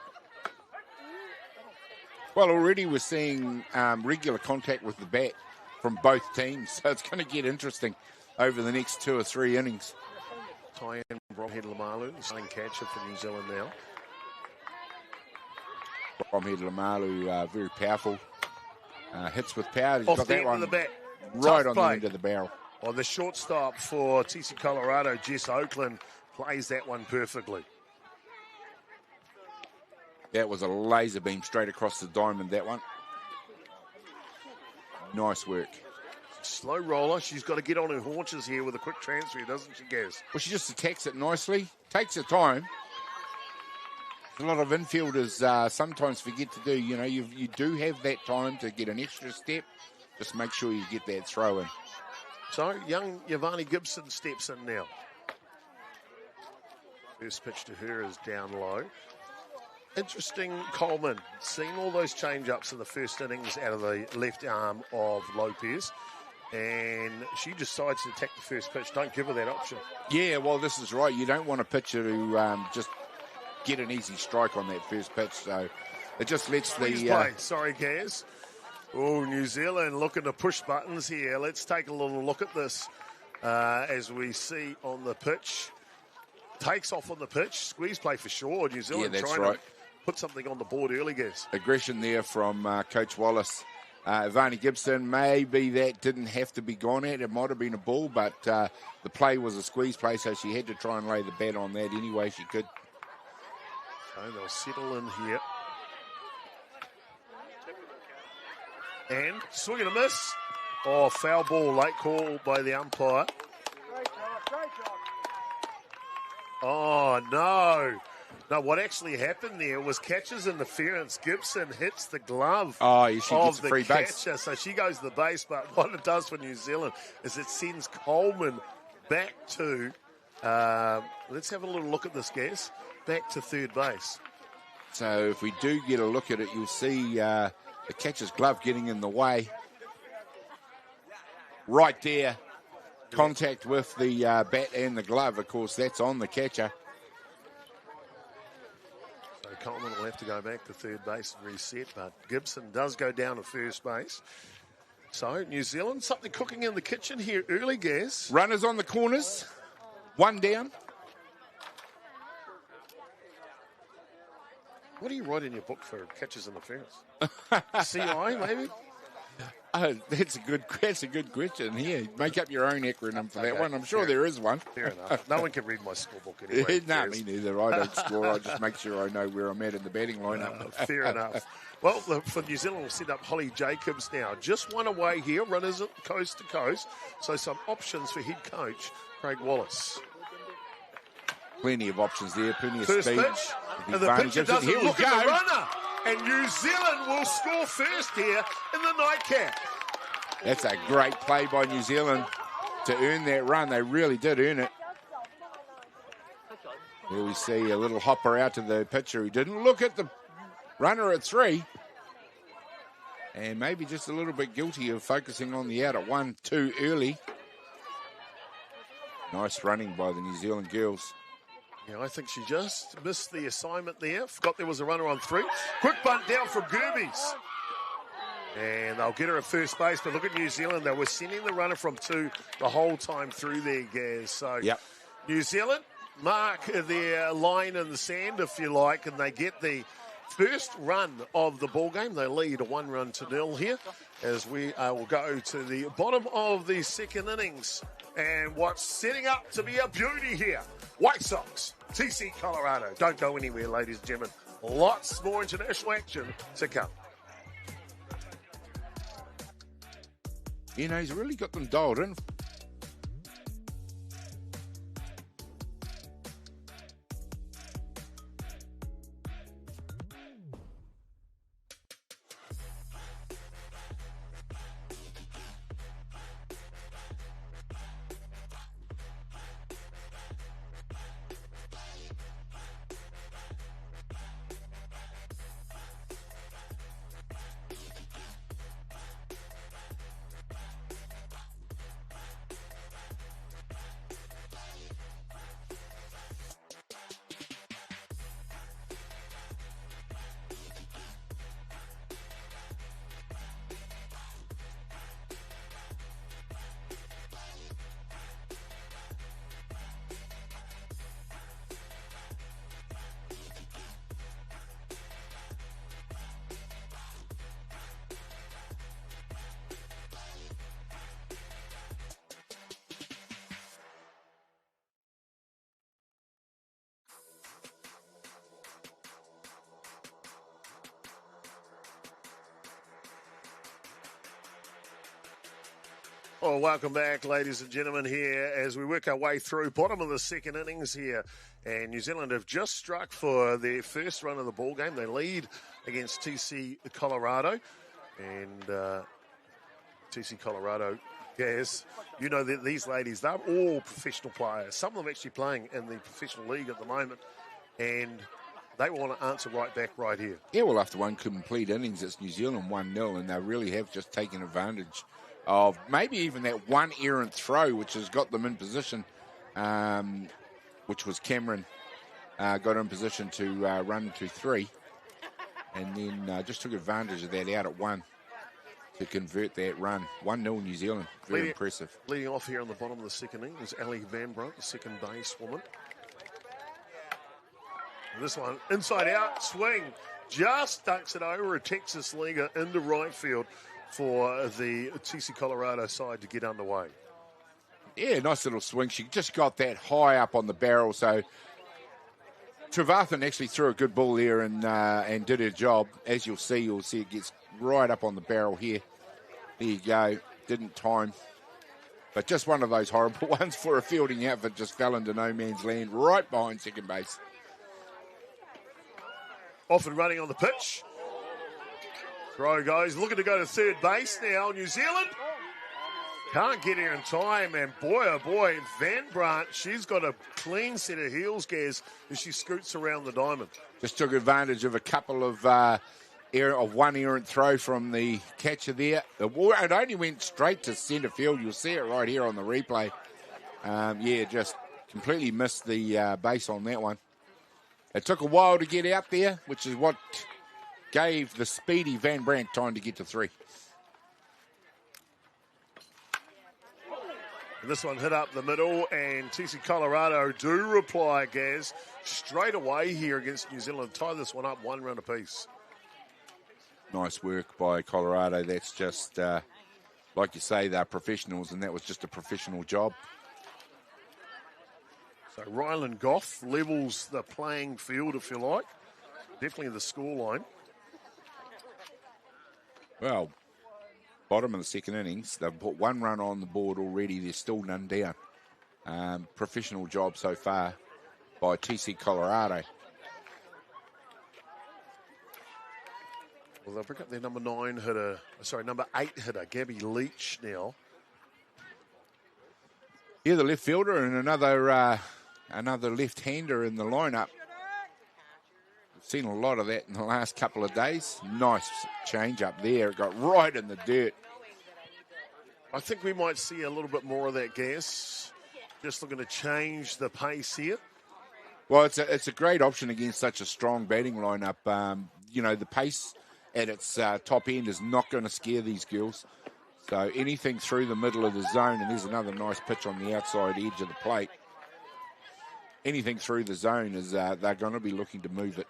Well, already we're seeing regular contact with the bat from both teams. So it's going to get interesting over the next 2 or 3 innings. Tyann Bromhead-Lamalu, the starting catcher for New Zealand now. Bromhead-Lamalu, very powerful. Hits with power. He's Off got the that end one of the bat. right Tough on play. the end of the barrel. Well, the shortstop for TC Colorado, Jess Oakland, plays that one perfectly. That was a laser beam straight across the diamond, that one. Nice work. Slow roller. She's got to get on her haunches here with a quick transfer, doesn't she, Gaz? Well, she just attacks it nicely, takes her time. A lot of infielders sometimes forget to do. You know, you do have that time to get an extra step. Just make sure you get that throw in. So, young Yvonne Gibson steps in now. First pitch to her is down low. Interesting, Coleman, seen all those change-ups in the first innings out of the left arm of Lopez, and she decides to attack the first pitch. Don't give her that option. Yeah, well, this is right. You don't want a pitcher to just get an easy strike on that first pitch, so it just lets Please the... play. Sorry, Gaz. Oh, New Zealand looking to push buttons here. Let's take a little look at this as we see on the pitch. Takes off on the pitch. Squeeze play for sure. New Zealand trying to put something on the board early, guys. Aggression there from Coach Wallace. Ivani Gibson, maybe that didn't have to be gone at. It might have been a ball, but the play was a squeeze play, so she had to try and lay the bet on that any way she could. So they'll settle in here. And swing and a miss. Oh, foul ball, late call by the umpire. Oh, no. No, what actually happened there was catcher's interference. Gibson hits the glove of the catcher, so she goes to the base. But what it does for New Zealand is it sends Coleman back to, let's have a little look at this, guys, back to third base. So if we do get a look at it, you'll see the catcher's glove getting in the way. Right there, contact with the bat and the glove. Of course, that's on the catcher. So Coleman will have to go back to third base and reset, but Gibson does go down to first base. So New Zealand, something cooking in the kitchen here early, Gaz. Runners on the corners, one down. What do you write in your book for catches interference? CI, maybe? Oh, that's a good question. Here, make up your own acronym for that one. I'm sure there is one. Fair enough. No one can read my scorebook anyway. No, me neither. I don't score. I just make sure I know where I'm at in the batting lineup. Fair enough. Well, for New Zealand, we'll set up Holly Jacobs now. Just one away here, runners coast to coast. So some options for head coach Craig Wallace. Plenty of options there, plenty of first speed. Pitch, and the pitcher doesn't look at the runner. And New Zealand will score first here in the nightcap. That's a great play by New Zealand to earn that run. They really did earn it. Here we see a little hopper out to the pitcher who didn't look at the runner at three. And maybe just a little bit guilty of focusing on the out at 1 too early. Nice running by the New Zealand girls. Yeah, I think she just missed the assignment there. Forgot there was a runner on 3. Quick bunt down from Gerbes. And they'll get her at first base. But look at New Zealand. They were sending the runner from 2 the whole time through there, Gaz. So New Zealand mark their line in the sand, if you like, and they get the first run of the ball game. They lead 1-0 here as we will go to the bottom of the second innings. And what's setting up to be a beauty here, White Sox, TC Colorado. Don't go anywhere, ladies and gentlemen. Lots more international action to come. You know, he's really got them dialed in. Well, welcome back, ladies and gentlemen, here as we work our way through bottom of the second innings here. And New Zealand have just struck for their first run of the ball game. They lead against TC Colorado. And TC Colorado, Gaz, you know that these ladies, they're all professional players. Some of them actually playing in the professional league at the moment. And they want to answer right back right here. Yeah, well, after one complete innings, it's New Zealand 1-0, and they really have just taken advantage of maybe even that one errant throw, which has got them in position, which was Cameron, got in position to run to 3, and then just took advantage of that out at 1. to convert that run. 1-0 New Zealand. Very impressive. Leading off here on the bottom of the second inning is Ali Van Brunt, the second base woman. And this one, inside out, swing. Just ducks it over a Texas leaguer into right field for the TC Colorado side to get underway. Yeah, nice little swing. She just got that high up on the barrel, so Trevathan actually threw a good ball there and did her job. As you'll see it gets right up on the barrel here. There you go. Didn't time. But just one of those horrible ones for a fielding outfit. Just fell into no man's land right behind second base. Off and running on the pitch. Throw goes. Looking to go to third base now. New Zealand can't get here in time. And boy, oh boy, Van Brunt, she's got a clean set of heels, Gaz, as she scoots around the diamond. Just took advantage of a couple of one errant throw from the catcher there. It only went straight to centre field. You'll see it right here on the replay. Just completely missed the base on that one. It took a while to get out there, which is what gave the speedy Van Brunt time to get to 3. And this one hit up the middle, and TC Colorado do reply, Gaz, straight away here against New Zealand. Tie this one up 1 run apiece. Nice work by Colorado. That's just, like you say, they're professionals, and that was just a professional job. So Ryland Goff levels the playing field, if you like. Definitely the scoreline. Well, bottom of the second innings, they've put 1 run on the board already. There's still none down. Professional job so far by TC Colorado. Well, they'll pick up their number 8 hitter, Gabby Leach now. Yeah, the left fielder and another left-hander in the lineup. We've seen a lot of that in the last couple of days. Nice change up there. It got right in the dirt. I think we might see a little bit more of that, Gas. Just looking to change the pace here. Well, it's a great option against such a strong batting lineup. The pace at its top end is not going to scare these girls. So anything through the middle of the zone, and there's another nice pitch on the outside edge of the plate. Anything through the zone is they're going to be looking to move it.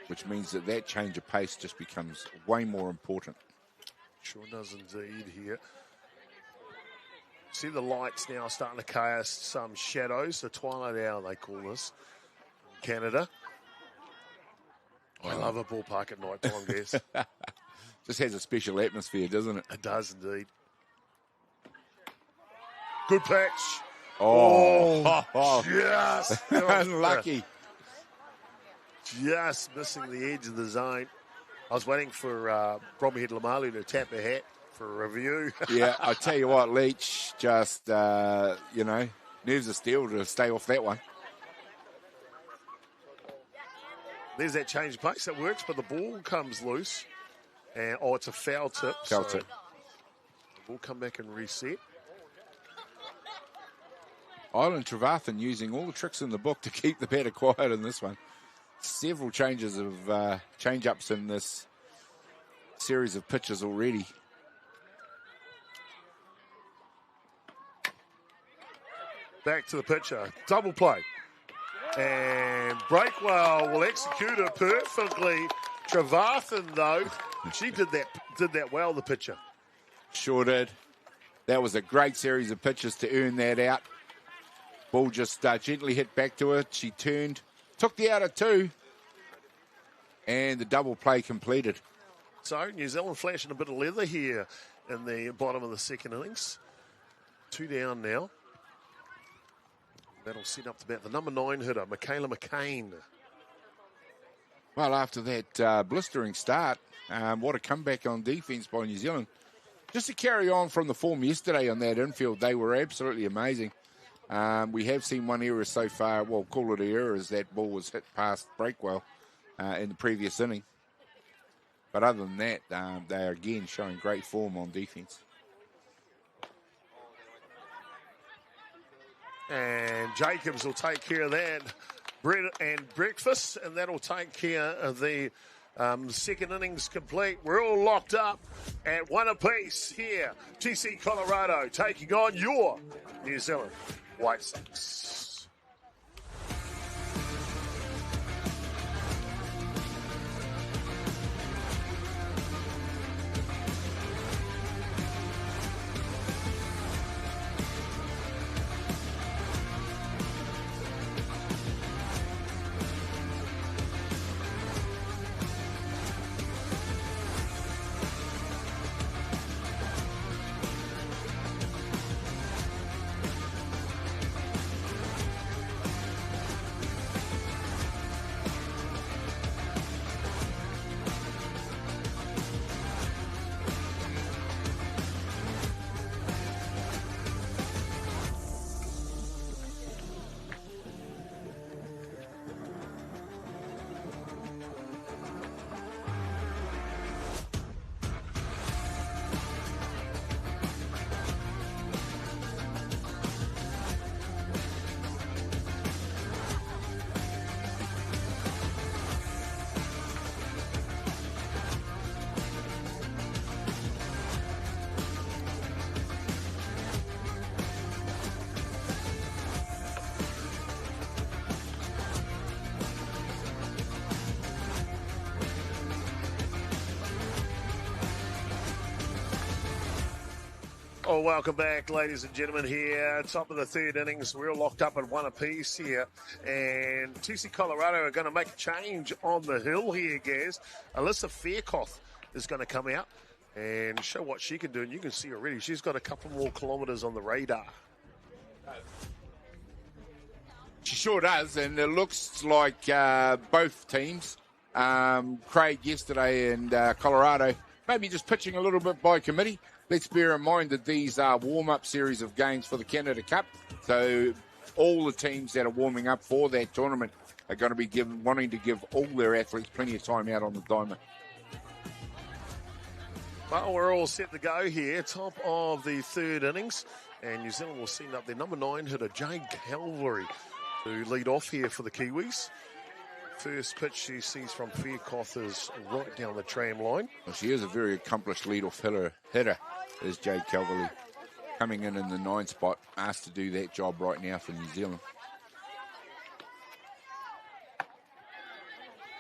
Which means that change of pace just becomes way more important. Sure does indeed here. See the lights now starting to cast some shadows. The twilight hour, they call this in Canada. I love a ballpark at night time, Guess. Just has a special atmosphere, doesn't it? It does indeed. Good pitch. Just unlucky. Just missing the edge of the zone. I was waiting for Bromhead Lamalu to tap her hat for a review. Yeah, I tell you what, Leach just, nerves of steel to stay off that one. There's that change of pace. That works, but the ball comes loose. And it's a foul tip. Foul tip. The ball come back and reset. Island Trevathan using all the tricks in the book to keep the batter quiet in this one. Several changes of change-ups in this series of pitches already. Back to the pitcher. Double play. And Breakwell will execute it perfectly. Trevathan, though, she did that well, the pitcher. Sure did. That was a great series of pitches to earn that out. Ball just gently hit back to her. She turned, took the out of 2, and the double play completed. So New Zealand flashing a bit of leather here in the bottom of the second innings. 2 down now. That'll set up about the number 9 hitter, Michaela McCain. Well, after that blistering start, what a comeback on defence by New Zealand. Just to carry on from the form yesterday on that infield, they were absolutely amazing. We have seen one error so far. Well, call it an error as that ball was hit past Breakwell in the previous inning. But other than that, they are again showing great form on defence. And Jacobs will take care of that. Bread and breakfast, and that'll take care of the second innings complete. We're all locked up at 1 apiece here. TC Colorado taking on your New Zealand White Sox. Oh, welcome back, ladies and gentlemen, here. Top of the third innings. We're all locked up at 1 apiece here. And TC Colorado are going to make a change on the hill here, Gaz. Alyssa Faircloth is going to come out and show what she can do. And you can see already she's got a couple more kilometres on the radar. She sure does, and it looks like both teams, Craig yesterday and Colorado, maybe just pitching a little bit by committee. Let's bear in mind that these are warm-up series of games for the Canada Cup. So all the teams that are warming up for that tournament are going to be wanting to give all their athletes plenty of time out on the diamond. Well, we're all set to go here. Top of the third innings. And New Zealand will send up their number 9 hitter, Jade Calvary, to lead off here for the Kiwis. First pitch she sees from Faircloth is right down the tram line. Well, she is a very accomplished lead-off hitter, is Jade Calvary, coming in the 9 spot, asked to do that job right now for New Zealand.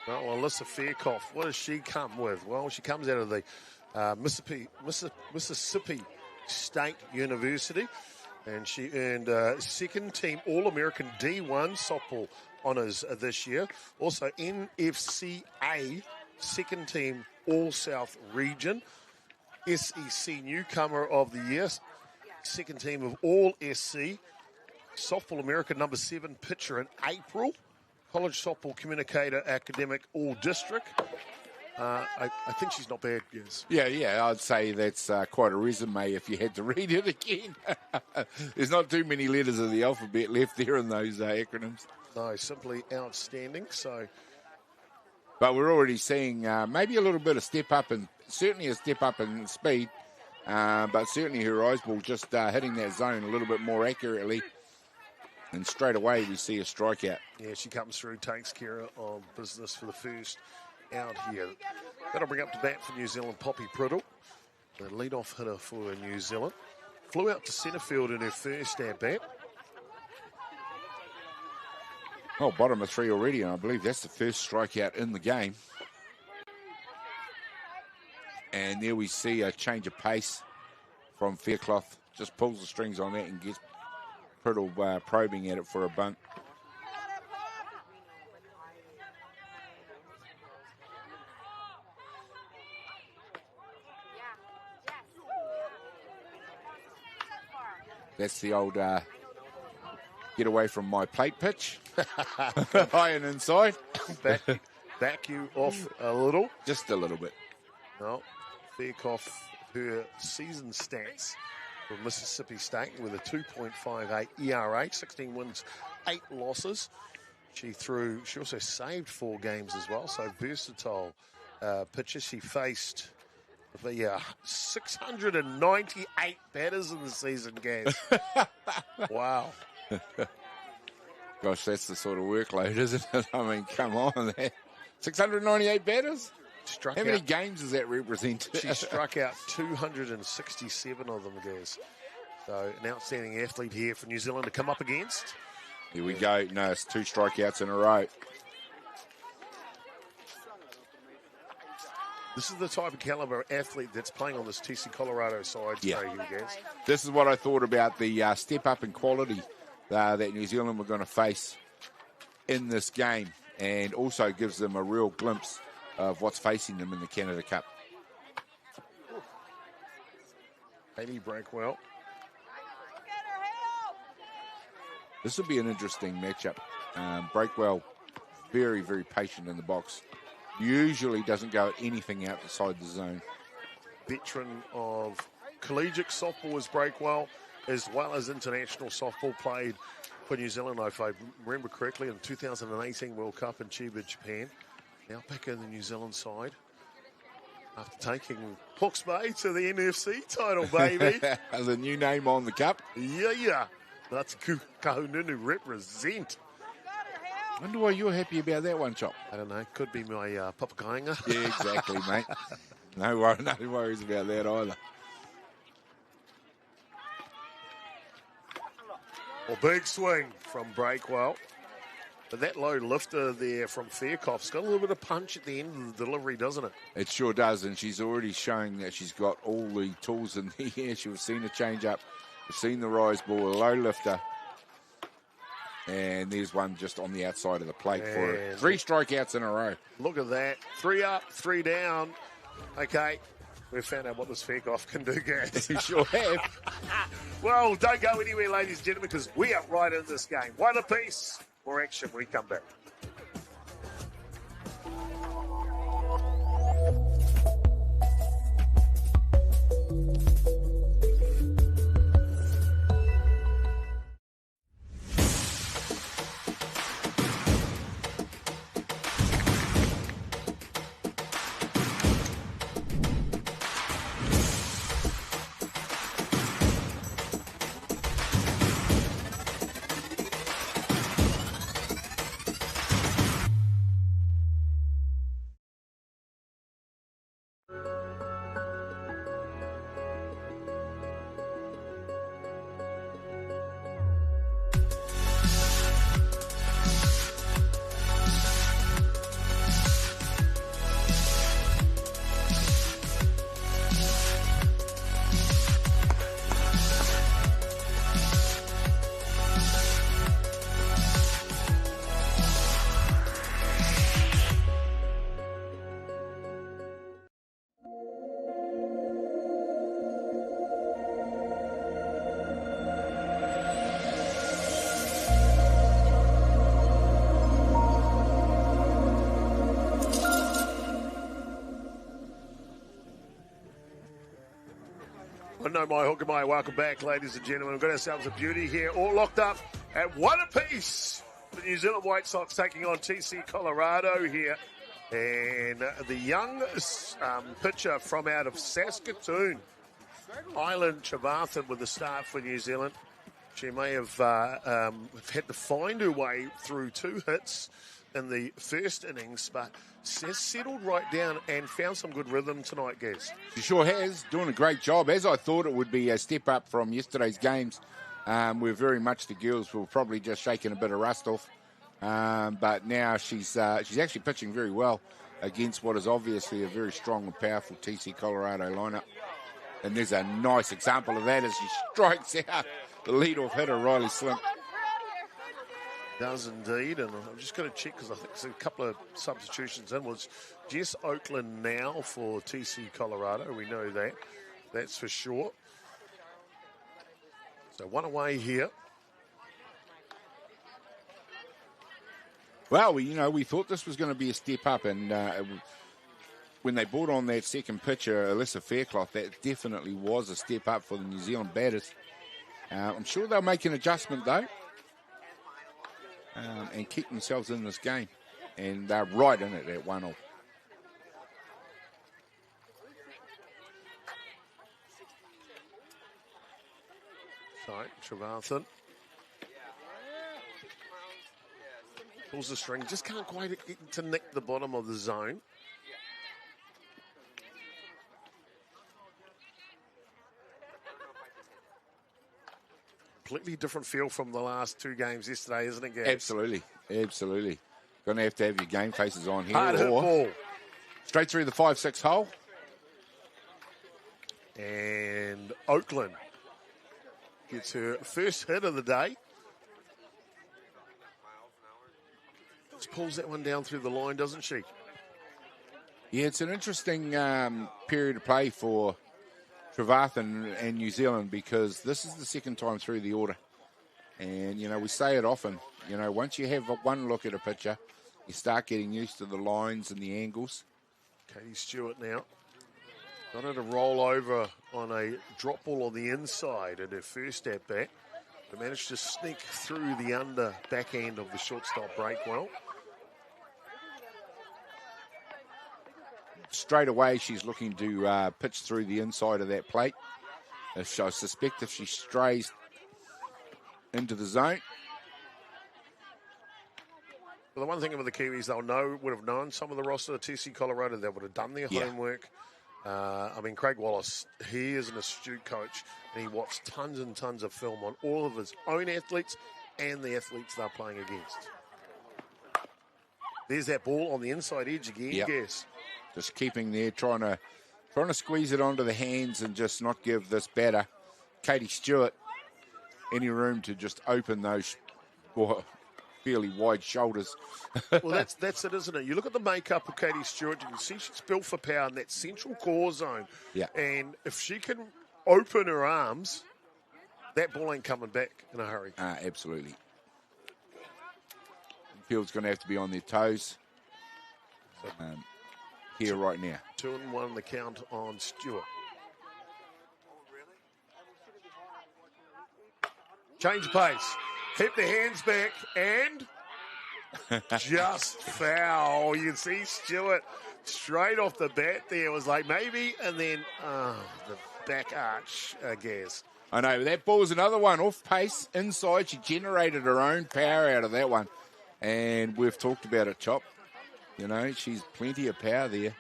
Well, Alyssa Faircloth, what does she come with? Well, she comes out of the Mississippi State University, and she earned second team All-American D1 softball honours this year. Also NFCA second team All-South Region, SEC Newcomer of the Year, second team of All-SC, Softball America number 7 pitcher in April, College Softball Communicator Academic All-District. I think she's not bad, yes. Yeah, I'd say that's quite a resume if you had to read it again. There's not too many letters of the alphabet left there in those acronyms. No, simply outstanding. But we're already seeing maybe a little bit of step up, and certainly a step up in speed, but certainly her ice ball just hitting that zone a little bit more accurately. And straight away we see a strikeout. Yeah, she comes through, takes care of business for the first out here. That'll bring up to bat for New Zealand Poppy Priddle, the lead-off hitter for New Zealand. Flew out to centre field in her first at-bat. Oh, bottom of 3 already, and I believe that's the first strikeout in the game. And there we see a change of pace from Faircloth. Just pulls the strings on that and gets Priddle probing at it for a bunt. That's the old get away from my plate pitch. High and inside. Back you off a little. Just a little bit. No, Faircloth, her season stats for Mississippi State with a 2.58 ERA, 16 wins, 8 losses. She also saved 4 games as well, so versatile pitcher. She faced 698 batters in the season, guys. Wow. Gosh, that's the sort of workload, isn't it? I mean, come on. 698 batters? How many games does that represent? She struck out 267 of them, guys. So an outstanding athlete here for New Zealand to come up against. Here we go. No, it's 2 strikeouts in a row. This is the type of caliber athlete that's playing on this TC Colorado side today, guys. This is what I thought about the step up in quality that New Zealand were going to face in this game, and also gives them a real glimpse of what's facing them in the Canada Cup. Amy Breakwell. This will be an interesting matchup. Breakwell, very, very patient in the box. Usually doesn't go at anything outside the zone. Veteran of collegiate softball is Breakwell, as well as international softball, played for New Zealand, if I remember correctly, in the 2018 World Cup in Chiba, Japan. Now back in the New Zealand side after taking Hawke's Bay to the NFC title, baby. As a new name on the cup. Yeah. That's Kahununu represent. I wonder why you're happy about that one, Chop. I don't know. Could be my papakainga. Yeah, exactly, mate. No worries about that either. Well, big swing from Breakwell. But that low lifter there from Faircough's got a little bit of punch at the end of the delivery, doesn't it? It sure does, and she's already showing that she's got all the tools in the air. We've seen the change up, we've seen the rise ball, a low lifter. And there's one just on the outside of the plate for her. 3 strikeouts in a row. Look at that. 3 up, 3 down. Okay, we've found out what this Faircough can do, guys. You sure have. Well, don't go anywhere, ladies and gentlemen, because we are right in this game. One apiece. More action when we come back. No, my hook, my welcome back, ladies and gentlemen. We've got ourselves a beauty here, all locked up at 1 apiece. The New Zealand White Sox taking on TC Colorado here. And the young pitcher from out of Saskatoon, Island Chavathan, with the start for New Zealand. She may have had to find her way through 2 hits in the first innings, but has settled right down and found some good rhythm tonight, Gaz. She sure has, doing a great job, as I thought it would be a step up from yesterday's games. We're very much, the girls were probably just shaking a bit of rust off, but now she's actually pitching very well against what is obviously a very strong and powerful TC Colorado lineup. And there's a nice example of that as she strikes out the leadoff hitter, Riley Slim. Does indeed, and I'm just going to check because I think there's a couple of substitutions in. Was Jess Oakland now for TC Colorado? We know that. That's for sure. So 1 away here. Well, we thought this was going to be a step up, and when they brought on that second pitcher, Alyssa Fairclough, that definitely was a step up for the New Zealand batters. I'm sure they'll make an adjustment, though. And keep themselves in this game. And they're right in it at 1-0. Sorry, Trevathan. Pulls the string, just can't quite get to nick the bottom of the zone. Completely different feel from the last 2 games yesterday, isn't it, Gerbes? Absolutely, absolutely. Going to have your game faces on here. Hard hit ball. Straight through the 5-6 hole. And Oakland gets her first hit of the day. Just pulls that one down through the line, doesn't she? Yeah, it's an interesting period of play for Trevathan and New Zealand, because this is the second time through the order. And, you know, we say it often, you know, once you have one look at a picture, you start getting used to the lines and the angles. Katie Stewart now. Got her to roll over on a drop ball on the inside at her first at bat. They managed to sneak through the under back end of the shortstop break well. Straight away, she's looking to pitch through the inside of that plate. I suspect if she strays into the zone. Well, the one thing with the Kiwis, would have known some of the roster of TC Colorado. They would have done their homework. I mean, Craig Wallace, he is an astute coach, and he watched tons and tons of film on all of his own athletes and the athletes they're playing against. There's that ball on the inside edge again, Yes. Just keeping there, trying to squeeze it onto the hands and just not give this batter, Katie Stewart, any room to just open those fairly wide shoulders. Well, that's it, isn't it? You look at the makeup of Katie Stewart, you can see she's built for power in that central core zone. Yeah. And if she can open her arms, that ball ain't coming back in a hurry. Absolutely. Field's going to have to be on their toes here right now. 2-1 the count on Stewart. Change pace. Hit the hands back and just foul. You can see Stewart straight off the bat there. Was like maybe, and then the back arch, I guess. I know, that ball's another one off pace, inside. She generated her own power out of that one. And we've talked about it, Chop. You know, she's plenty of power there.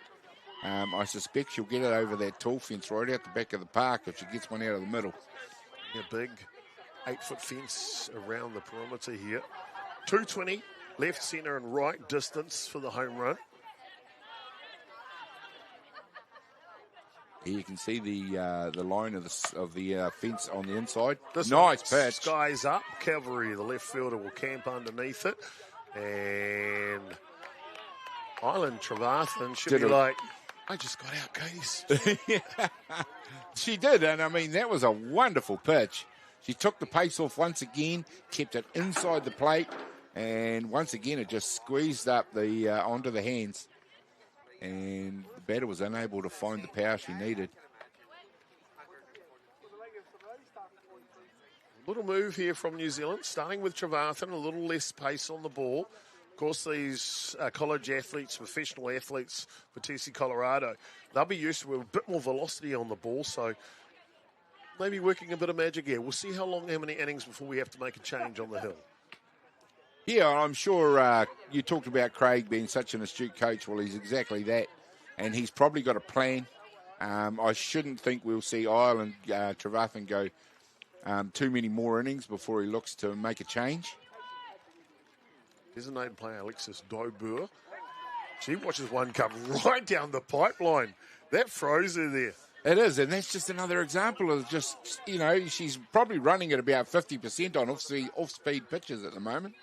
I suspect she'll get it over that tall fence right out the back of the park if she gets one out of the middle. A big 8-foot fence around the perimeter here. 220 left, centre and right distance for the home run. Here you can see the line of the fence on the inside. This nice pitch. Skies up. Cavalry, the left fielder, will camp underneath it. And Island Trevathan should be like, I just got out, Katie. Yeah, she did. And, I mean, that was a wonderful pitch. She took the pace off once again, kept it inside the plate, and once again it just squeezed up the onto the hands. And the batter was unable to find the power she needed. Little move here from New Zealand, starting with Trevathan, a little less pace on the ball. Of course, these college athletes, professional athletes for TC Colorado, they'll be used to a bit more velocity on the ball, so maybe working a bit of magic here. We'll see how many innings before we have to make a change on the hill. Yeah, I'm sure you talked about Craig being such an astute coach. Well, he's exactly that, and he's probably got a plan. I shouldn't think we'll see Ireland Trevathan go too many more innings before he looks to make a change. Designated player Alexis Dobur. She watches one come right down the pipeline. That froze her there. It is, and that's just another example of just, you know, she's probably running at about 50% on off-speed pitches at the moment.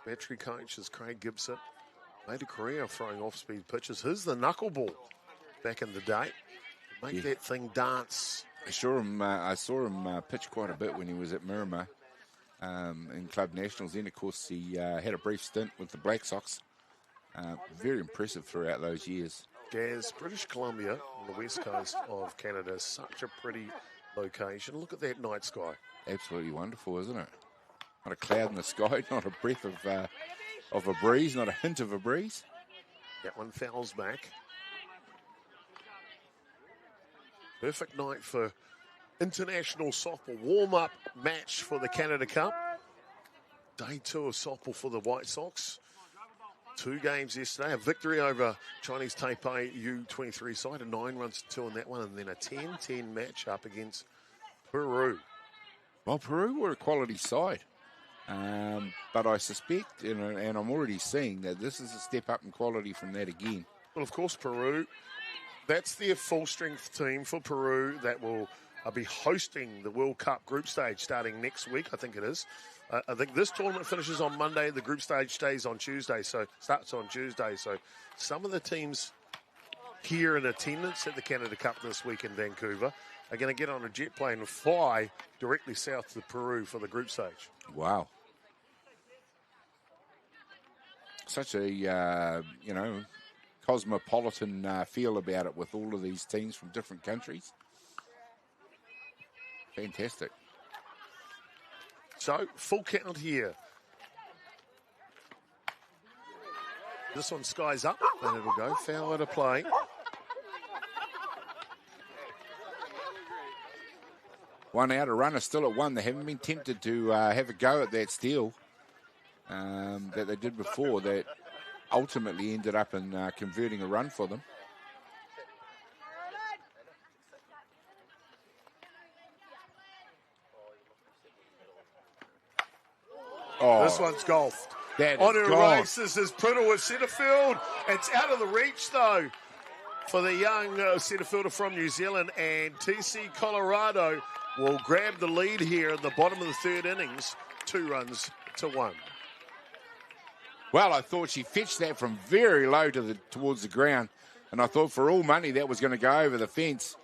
Battery coach is Craig Gibson. Made a career throwing off-speed pitches. Here's the knuckleball back in the day. Make that thing dance. I saw him pitch quite a bit when he was at Miramar in Club Nationals. Then, of course, he had a brief stint with the Black Sox. Very impressive throughout those years. Gaz, British Columbia on the west coast of Canada. Such a pretty location. Look at that night sky. Absolutely wonderful, isn't it? Not a cloud in the sky, not a breath of a breeze, not a hint of a breeze. That one fouls back. Perfect night for international softball warm-up match for the Canada Cup. Day 2 of softball for the White Sox. 2 games yesterday. A victory over Chinese Taipei U23 side. A 9-2 in that one. And then a 10-10 match-up against Peru. Well, Peru were a quality side. But I suspect, and I'm already seeing that this is a step up in quality from that again. Well, of course, Peru, that's their full-strength team for Peru that will be hosting the World Cup group stage starting next week, I think it is. I think this tournament finishes on Monday. The group stage stays on Tuesday, so starts on Tuesday. So some of the teams here in attendance at the Canada Cup this week in Vancouver are going to get on a jet plane and fly directly south to Peru for the group stage. Wow. Such a, cosmopolitan feel about it with all of these teams from different countries. Fantastic. So, full count here. This one skies up, and it'll go foul out of play. One out, a runner still at 1. They haven't been tempted to have a go at that steal that they did before. That ultimately ended up in converting a run for them. Oh, this one's golfed. On her races is Priddle at centre field. It's out of the reach, though, for the young centre fielder from New Zealand. And TC Colorado will grab the lead here at the bottom of the 3rd innings, 2-1. Well, I thought she fetched that from very low towards the ground. And I thought for all money that was going to go over the fence.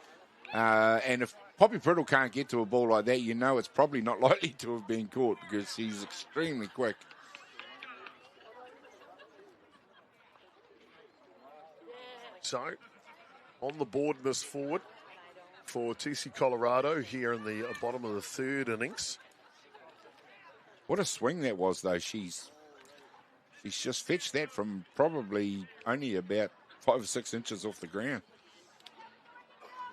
And if Poppy Priddle can't get to a ball like that, it's probably not likely to have been caught because she's extremely quick. So, on the board this forward for TC Colorado here in the bottom of the 3rd innings. What a swing that was, though. She's just fetched that from probably only about 5 or 6 inches off the ground.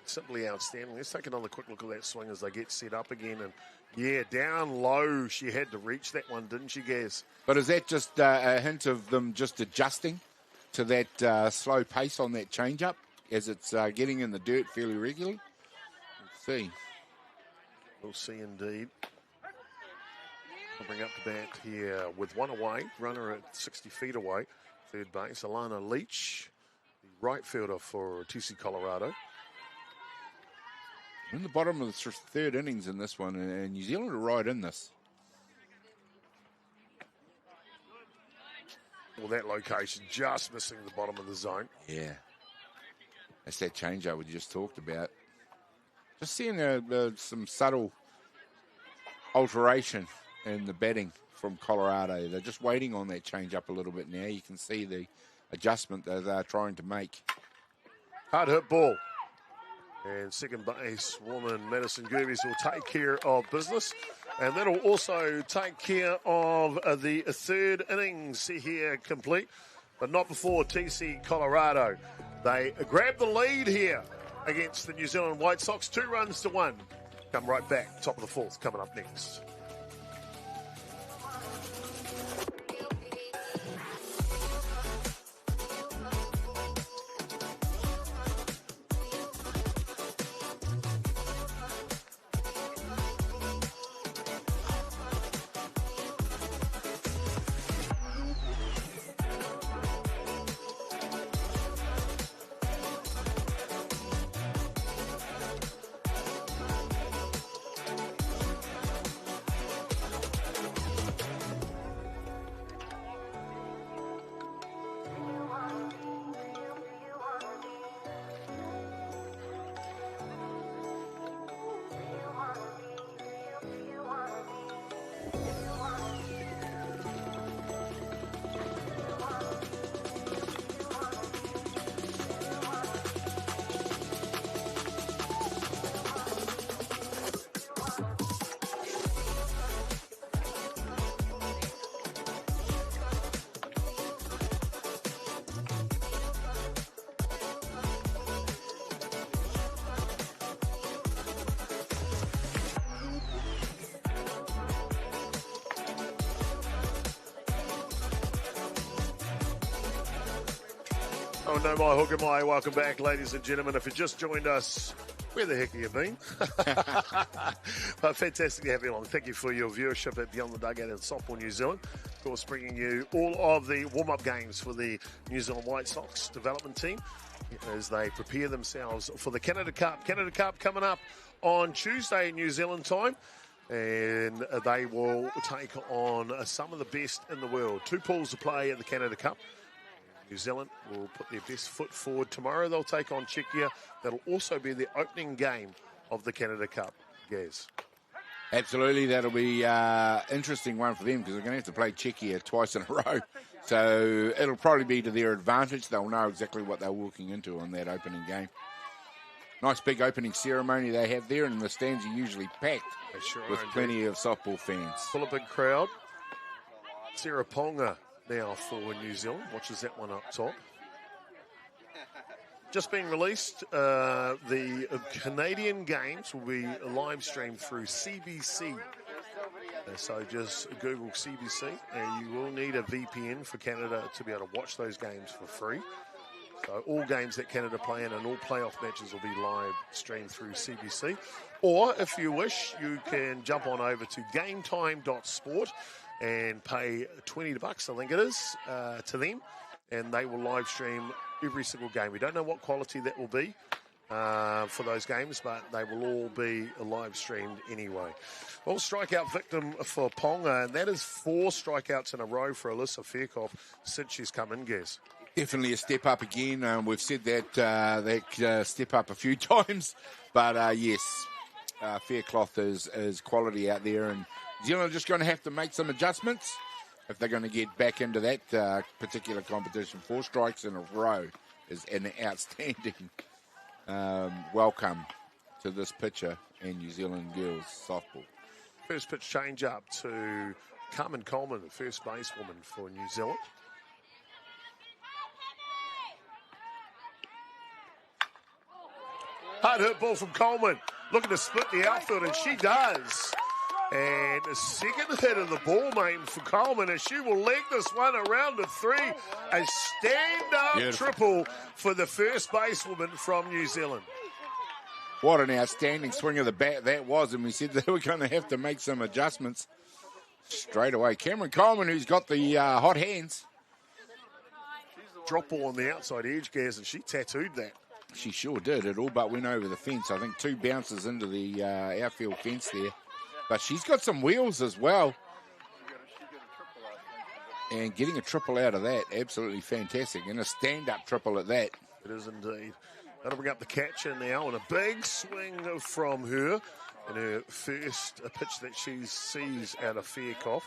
Simply outstanding. Let's take another quick look at that swing as they get set up again. And, yeah, down low, she had to reach that one, didn't she, Gaz? But is that just a hint of them just adjusting to that slow pace on that change-up as it's getting in the dirt fairly regularly? Let's see. We'll see indeed. We'll bring up the bat here with 1 away. Runner at 60 feet away. 3rd base, Alana Leach, the right fielder for TC Colorado. In the bottom of the 3rd innings in this one, and New Zealand are right in this. Well, that location just missing the bottom of the zone. Yeah. That's that change-up we just talked about. Just seeing some subtle alteration in the batting from Colorado. They're just waiting on that change-up a little bit now. You can see the adjustment that they're trying to make. Hard hit ball. And second base woman Madison Gerbes will take care of business. And that'll also take care of the 3rd innings here complete. But not before TC Colorado. They grab the lead here against the New Zealand White Sox. 2-1. Come right back. Top of the 4th coming up next. Oh, no, my hook am I. Welcome back, ladies and gentlemen. If you just joined us, where the heck have you been? But fantastic to have you along. Thank you for your viewership at Beyond the Dugout in Softball New Zealand. Of course, bringing you all of the warm-up games for the New Zealand White Sox development team as they prepare themselves for the Canada Cup. Canada Cup coming up on Tuesday New Zealand time. And they will take on some of the best in the world. 2 pools to play in the Canada Cup. New Zealand will put their best foot forward tomorrow. They'll take on Czechia. That'll also be the opening game of the Canada Cup. Gaz. Absolutely, that'll be an interesting one for them because they're going to have to play Czechia twice in a row. So it'll probably be to their advantage. They'll know exactly what they're walking into on that opening game. Nice big opening ceremony they have there, and the stands are usually packed with plenty of softball fans. Full of big crowd. Siraponga now for New Zealand. Watches that one up top. Just been released, the Canadian games will be live streamed through CBC. So just Google CBC, and you will need a VPN for Canada to be able to watch those games for free. So all games that Canada play in and all playoff matches will be live streamed through CBC. Or if you wish, you can jump on over to gametime.sport and pay $20, I think it is, to them. And they will live stream every single game. We don't know what quality that will be for those games, but they will all be live streamed anyway. Well, strikeout victim for Ponga, and that is 4 strikeouts in a row for Alyssa Fairclough since she's come in, Gaz. Definitely a step up again. We've said that step up a few times, but yes, Fairclough is quality out there, and New Zealand are just going to have to make some adjustments if they're going to get back into that particular competition. 4 strikes in a row is an outstanding welcome to this pitcher and New Zealand girls softball. First pitch change up to Carmen Coleman, the first basewoman for New Zealand. Hard hit ball from Coleman, looking to split the outfield, and she does. And a second hit of the ball, mate, for Coleman, and she will leg this one around to 3. A stand-up triple for the first basewoman from New Zealand. What an outstanding swing of the bat that was, and we said they were going to have to make some adjustments straight away. Cameron Coleman, who's got the hot hands. Drop ball on the outside edge, Gaz, and she tattooed that. She sure did. It all but went over the fence. I think 2 bounces into the outfield fence there. But she's got some wheels as well. And getting a triple out of that, absolutely fantastic. And a stand-up triple at that. It is indeed. That'll bring up the catcher now, and a big swing from her. And her first pitch that she sees out of Fairclough.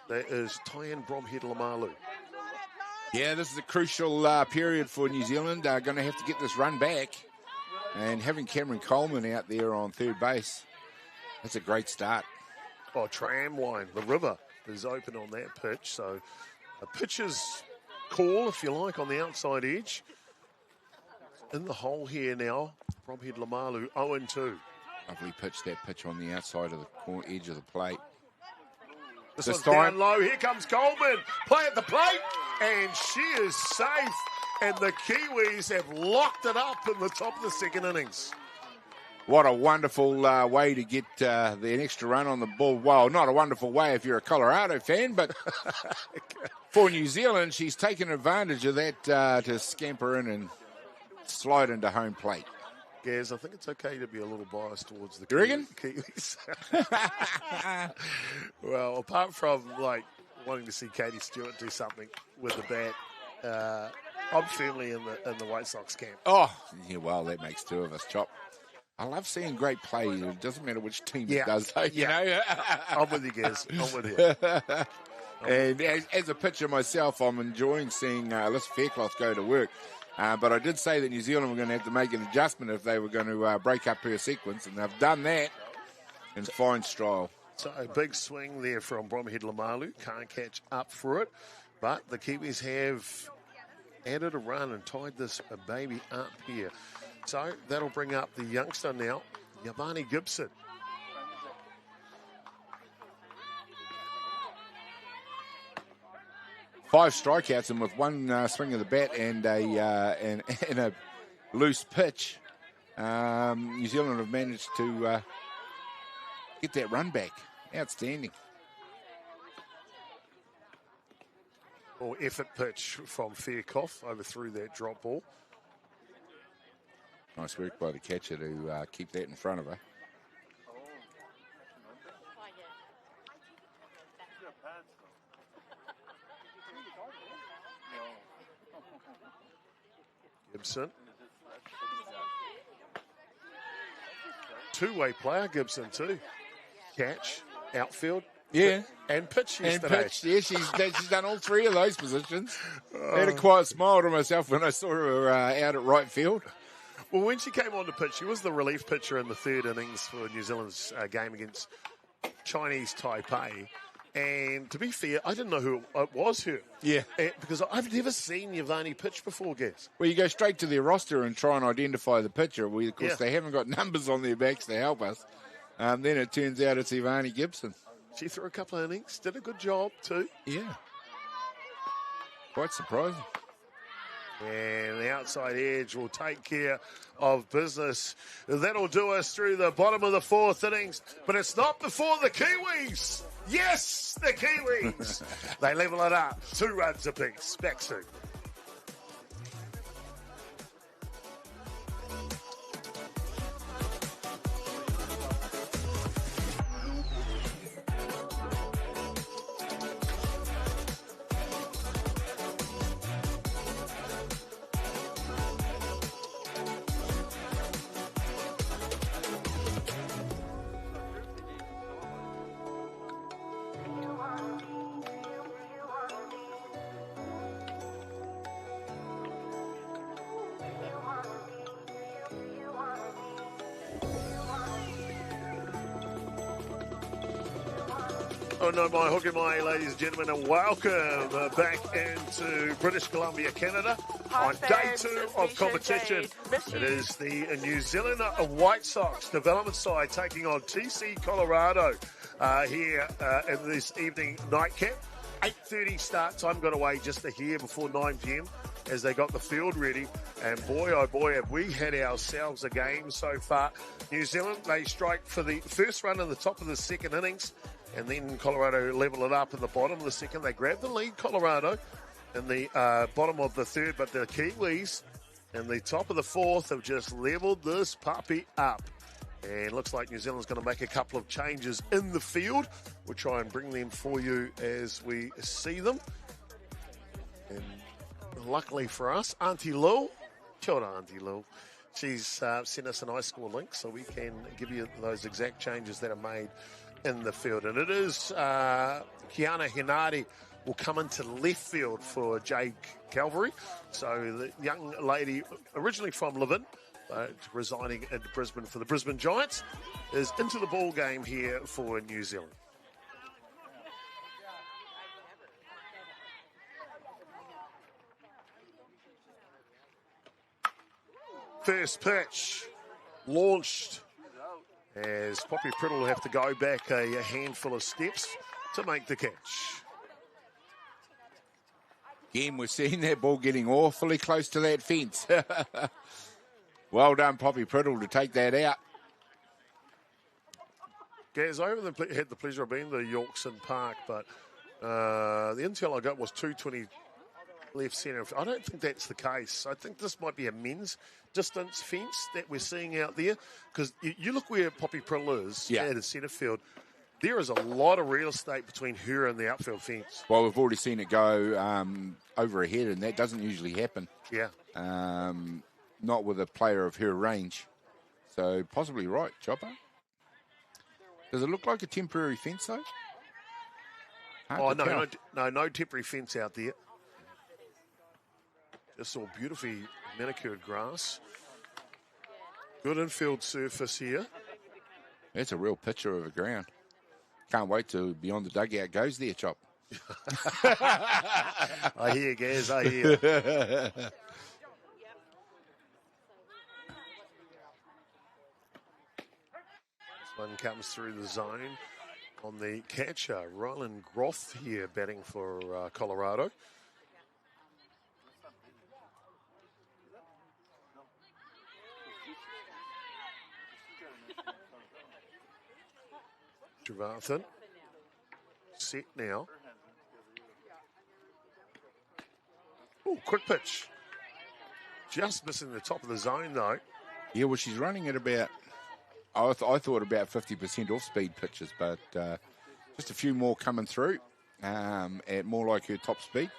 That is Tyann Bromhead-Lamalu. Yeah, this is a crucial period for New Zealand. Going to have to get this run back. And having Cameron Coleman out there on third base, that's a great start. Oh, tram line, the river is open on that pitch. So a pitcher's call, if you like, on the outside edge. In the hole here now, Bromhead-Lamalu, 0-2. Lovely pitch, that pitch on the outside of the edge of the plate. This one's down low. Here comes Coleman. Play at the plate. And she is safe. And the Kiwis have locked it up in the top of the second innings. What a wonderful way to get the extra run on the ball. Well, not a wonderful way if you're a Colorado fan, but for New Zealand, she's taken advantage of that to scamper in and slide into home plate. Gaz, I think it's okay to be a little biased towards the Kiwis. Well, apart from wanting to see Katie Stewart do something with the bat, I'm firmly in the White Sox camp. Oh, yeah, well, that makes 2 of us, Chop. I love seeing great play. It doesn't matter which team it does, though, you know. I'm with you, Gaz. I'm with you. And as a pitcher myself, I'm enjoying seeing Alyssa Fairclough go to work. But I did say that New Zealand were going to have to make an adjustment if they were going to break up her sequence, and they've done that in fine style. So a big swing there from Bromhead-Lamalu. Can't catch up for it. But the Kiwis have added a run and tied this baby up here. So that'll bring up the youngster now, Yavani Gibson. 5 strikeouts, and with one swing of the bat and a loose pitch, New Zealand have managed to get that run back. Outstanding. Or effort pitch from Fairclough overthrew that drop ball. Nice work by the catcher to keep that in front of her. Gibson. Two-way player, Gibson, too. Catch, outfield, yeah, and pitch yesterday. And pitch, yeah, she's done all 3 of those positions. I had a quiet smile to myself when I saw her out at right field. Well, when she came on the pitch, she was the relief pitcher in the 3rd innings for New Zealand's game against Chinese Taipei. And to be fair, I didn't know who it was her. Yeah. Because I've never seen Yavani pitch before, Gaz. Well, you go straight to their roster and try and identify the pitcher. Well, of course, they haven't got numbers on their backs to help us. Then it turns out it's Ivani Gibson. She threw a couple of innings, did a good job too. Yeah. Quite surprising. And the outside edge will take care of business. That'll do us through the bottom of the 4th innings. But it's not before the Kiwis. Yes, the Kiwis. They level it up. 2 runs apiece. Back soon. Oh no, my hook and my, ladies and gentlemen, and welcome back into British Columbia, Canada, on day 2 of competition. It is the New Zealand White Sox development side taking on TC Colorado here in this evening nightcap. 8:30 start time, got away just a hair before 9 p.m. as they got the field ready. And boy, oh boy, have we had ourselves a game so far. New Zealand, they strike for the first run in the top of the 2nd innings. And then Colorado level it up in the bottom of the 2nd. They grab the lead, Colorado, in the bottom of the 3rd. But the Kiwis in the top of the 4th have just leveled this puppy up. And looks like New Zealand's going to make a couple of changes in the field. We'll try and bring them for you as we see them. And luckily for us, Auntie Lou, kia ora, Auntie Lou, she's sent us an iScore link so we can give you those exact changes that are made in the field. And it is Kiana Hinari will come into left field for Jade Calvary. So the young lady, originally from Levin, residing in Brisbane for the Brisbane Giants, is into the ball game here for New Zealand. First pitch launched as Poppy Priddle will have to go back a handful of steps to make the catch. Again, we're seeing that ball getting awfully close to that fence. Well done, Poppy Priddle, to take that out. Gaz, I haven't had the pleasure of being to Yorkson Park, but the intel I got was 220 left centre. I don't think that's the case. I think this might be a men's distance fence that we're seeing out there, because you look where Poppy Priddle is at the centre field. There is a lot of real estate between her and the outfield fence. Well, we've already seen it go over her head, and that doesn't usually happen. Yeah. Not with a player of her range. So possibly right, Chopper. Does it look like a temporary fence, though? No temporary fence out there. Just saw beautifully manicured grass. Good infield surface here. That's a real picture of a ground. Can't wait till beyond the dugout goes there, Chop. I hear, Gaz, I hear. This one comes through the zone on the catcher. Ryland Groth here batting for Colorado. Trevathan. Set now. Oh, quick pitch. Just missing the top of the zone, though. Yeah, well, she's running at about, I thought about 50% off-speed pitches, but just a few more coming through at more like her top speed.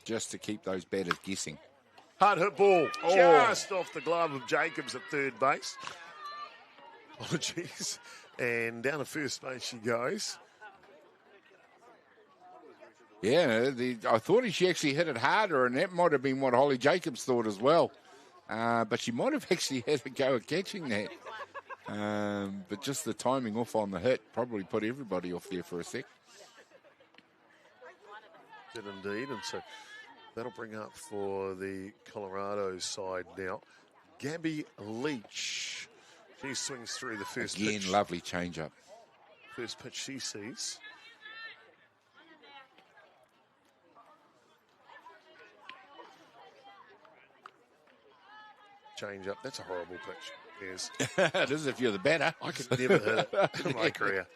Just to keep those batters guessing. Hard hit ball. Oh. Just off the glove of Jacobs at third base. Apologies. And down to first base she goes. Yeah, I thought she actually hit it harder, and that might have been what Holly Jacobs thought as well. But she might have actually had a go at catching that. But just the timing off on the hit probably put everybody off there for a sec. Did indeed. And so that'll bring up for the Colorado side now. Gabby Leach. She swings through the first Again, pitch. lovely change-up. First pitch she sees. Change up. That's a horrible pitch. Yes. It is if you're the batter. I could never hit it in my career.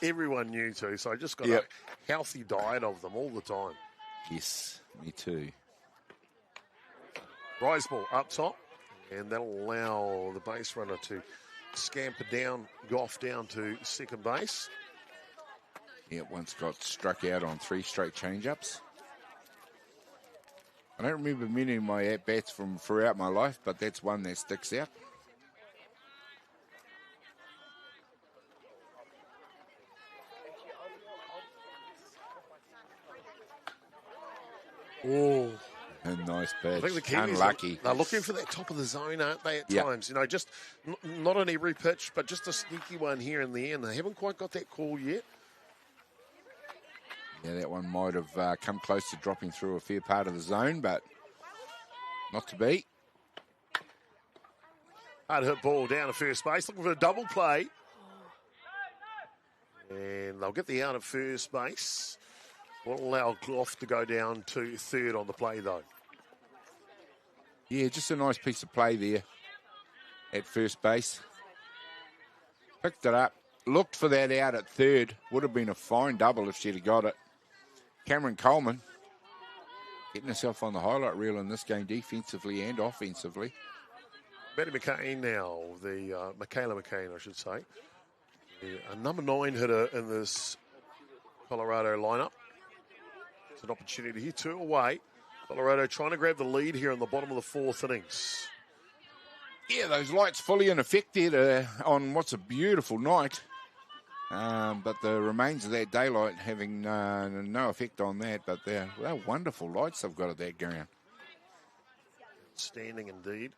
Everyone knew to, so I just got a healthy diet of them all the time. Yes, me too. Rise ball up top, and that'll allow the base runner to scamper down, Goff down to second base. Yeah, once got struck out on 3 straight change-ups. I don't remember many of my at-bats from throughout my life, but that's one that sticks out. Oh, A nice pitch. I think the Kiwis Unlucky. They're looking for that top of the zone, aren't they, at Yep. times? You know, just not on every pitch, but just a sneaky one here and there, and they haven't quite got that call yet. Yeah, that one might have come close to dropping through a fair part of the zone, but not to be. Hard hit ball down to first base, looking for a double play. And they'll get the out at first base. Won't allow Goff to go down to third on the play, though. Yeah, just a nice piece of play there at first base. Picked it up, looked for that out at third. Would have been a fine double if she'd have got it. Cameron Coleman getting herself on the highlight reel in this game defensively and offensively. Betty McCain now, Michaela McCain, I should say. A number 9 hitter in this Colorado lineup. It's an opportunity here, 2 away. Colorado trying to grab the lead here in the bottom of the 4th innings. Yeah, those lights fully in effect there on what's a beautiful night. But the remains of that daylight having no effect on that. But they're wonderful lights they've got at that ground. Standing indeed.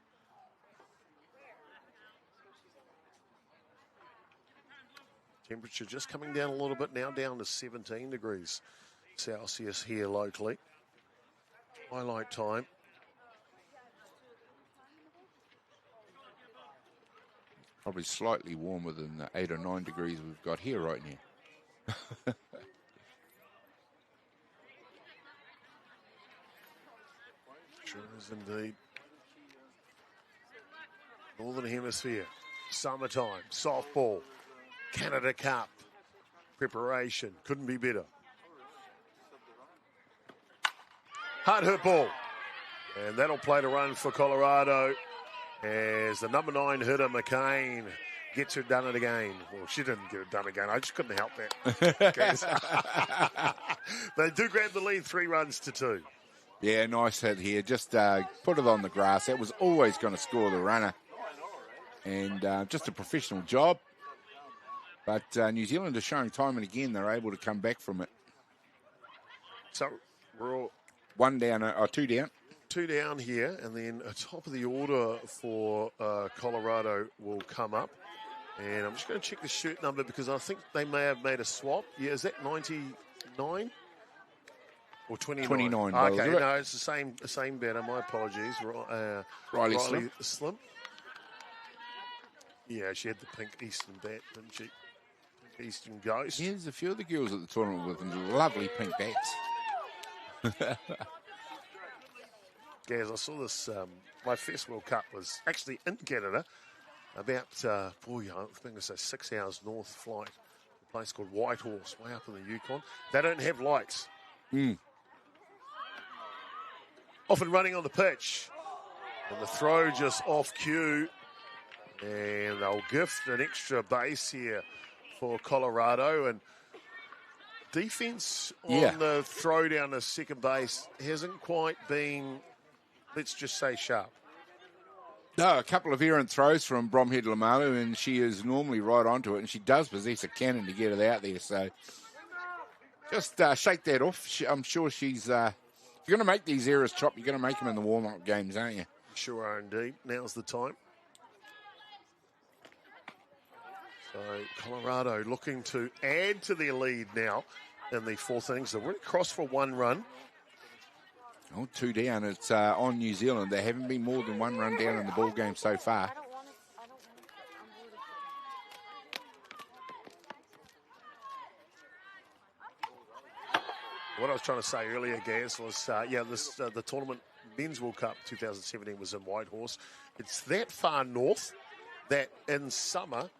Temperature just coming down a little bit now, down to 17 degrees Celsius here locally. Highlight time. Probably slightly warmer than the 8 or 9 degrees we've got here right now. Sure is indeed. Northern Hemisphere, summertime, softball, Canada Cup, preparation, couldn't be better. Hard hit ball, and that'll play to run for Colorado as the number 9 hitter, McCain, gets her done it again. Well, she didn't get it done again. I just couldn't help that. They do grab the lead, 3 runs to 2. Yeah, nice hit here. Just put it on the grass. That was always going to score the runner. And just a professional job. But New Zealand is showing time and again they're able to come back from it. So we're all 1 down, or 2 down. 2 down here, and then a top of the order for Colorado will come up. And I'm just going to check the shirt number because I think they may have made a swap. Yeah, is that 99 or 29? 29. Okay, no, it's the same batter. My apologies. Riley Slim. Yeah, she had the pink Eastern bat, didn't she? Pink Eastern Ghost. Yeah, there's a few of the girls at the tournament with lovely pink bats. Gaz, I saw this. My first World Cup was actually in Canada. about, I think it's a 6 hours north flight. A place called Whitehorse, way up in the Yukon. They don't have lights. Often running on the pitch. And the throw just off cue. And they'll gift an extra base here for Colorado. And defense on the throw down to second base hasn't quite been, let's just say, sharp. No, a couple of errant throws from Bromhead Lamalu, and she is normally right onto it, and she does possess a cannon to get it out there. So just shake that off. I'm sure she's... if you're going to make these errors, Chop, you're going to make them in the warm-up games, aren't you? Sure are indeed. Now's the time. So Colorado looking to add to their lead now in the fourth innings. They're really crossed for one run. Oh, 2 down. It's on New Zealand. There haven't been more than one run down in the ball game so far. What I was trying to say earlier, Gaz, was the tournament Men's World Cup 2017 was in Whitehorse. It's that far north that in summer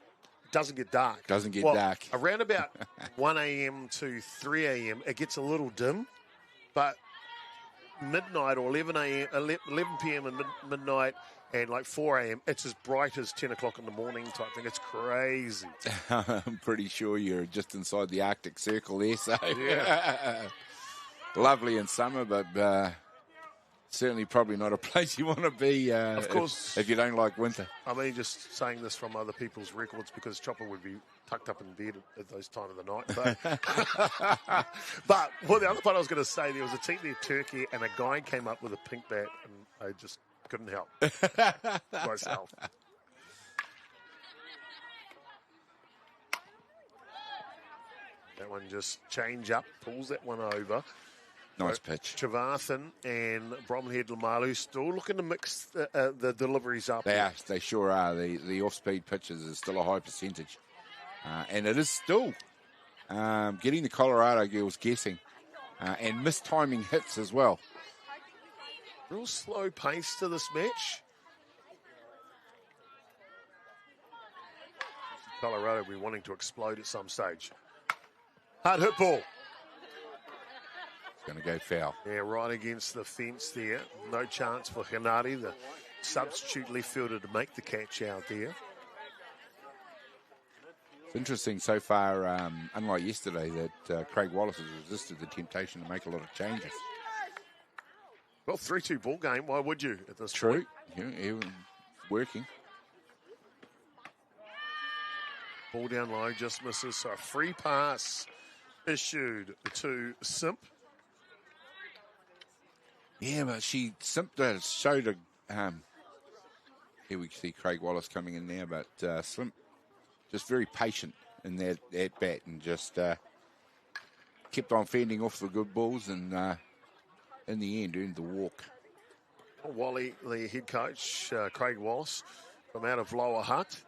doesn't get dark. Doesn't get dark. Around about 1 a.m. to 3 a.m. it gets a little dim, but midnight or 11 p.m. and midnight and like 4 a.m. it's as bright as 10 o'clock in the morning type thing. It's crazy. I'm pretty sure you're just inside the Arctic Circle there, so yeah. Lovely in summer, but certainly probably not a place you want to be of course, if you don't like winter. I mean, just saying this from other people's records because Chopper would be tucked up in bed at those time of the night. But the other part I was going to say, there was a team there, Turkey, and a guy came up with a pink bat, and I just couldn't help myself. That one just change up, pulls that one over. Nice pitch. Trevathan and Bromhead Lamalu still looking to mix the deliveries up. They sure are. The off-speed pitches is still a high percentage. And it is still getting the Colorado girls guessing and mistiming hits as well. Real slow pace to this match. Colorado will be wanting to explode at some stage. Hard hit ball. Going to go foul. Yeah, right against the fence there. No chance for Hinati, the substitute left fielder, to make the catch out there. It's interesting so far, unlike yesterday, that Craig Wallace has resisted the temptation to make a lot of changes. Well, 3-2 ball game. Why would you at this True. point? Yeah, working. Ball down low, just misses. So a free pass issued to Simp. Yeah, but she showed a... here we see Craig Wallace coming in now, but Simp just very patient in that at-bat and just kept on fending off the good balls and in the end earned the walk. Wally, the head coach, Craig Wallace, from out of Lower Hutt.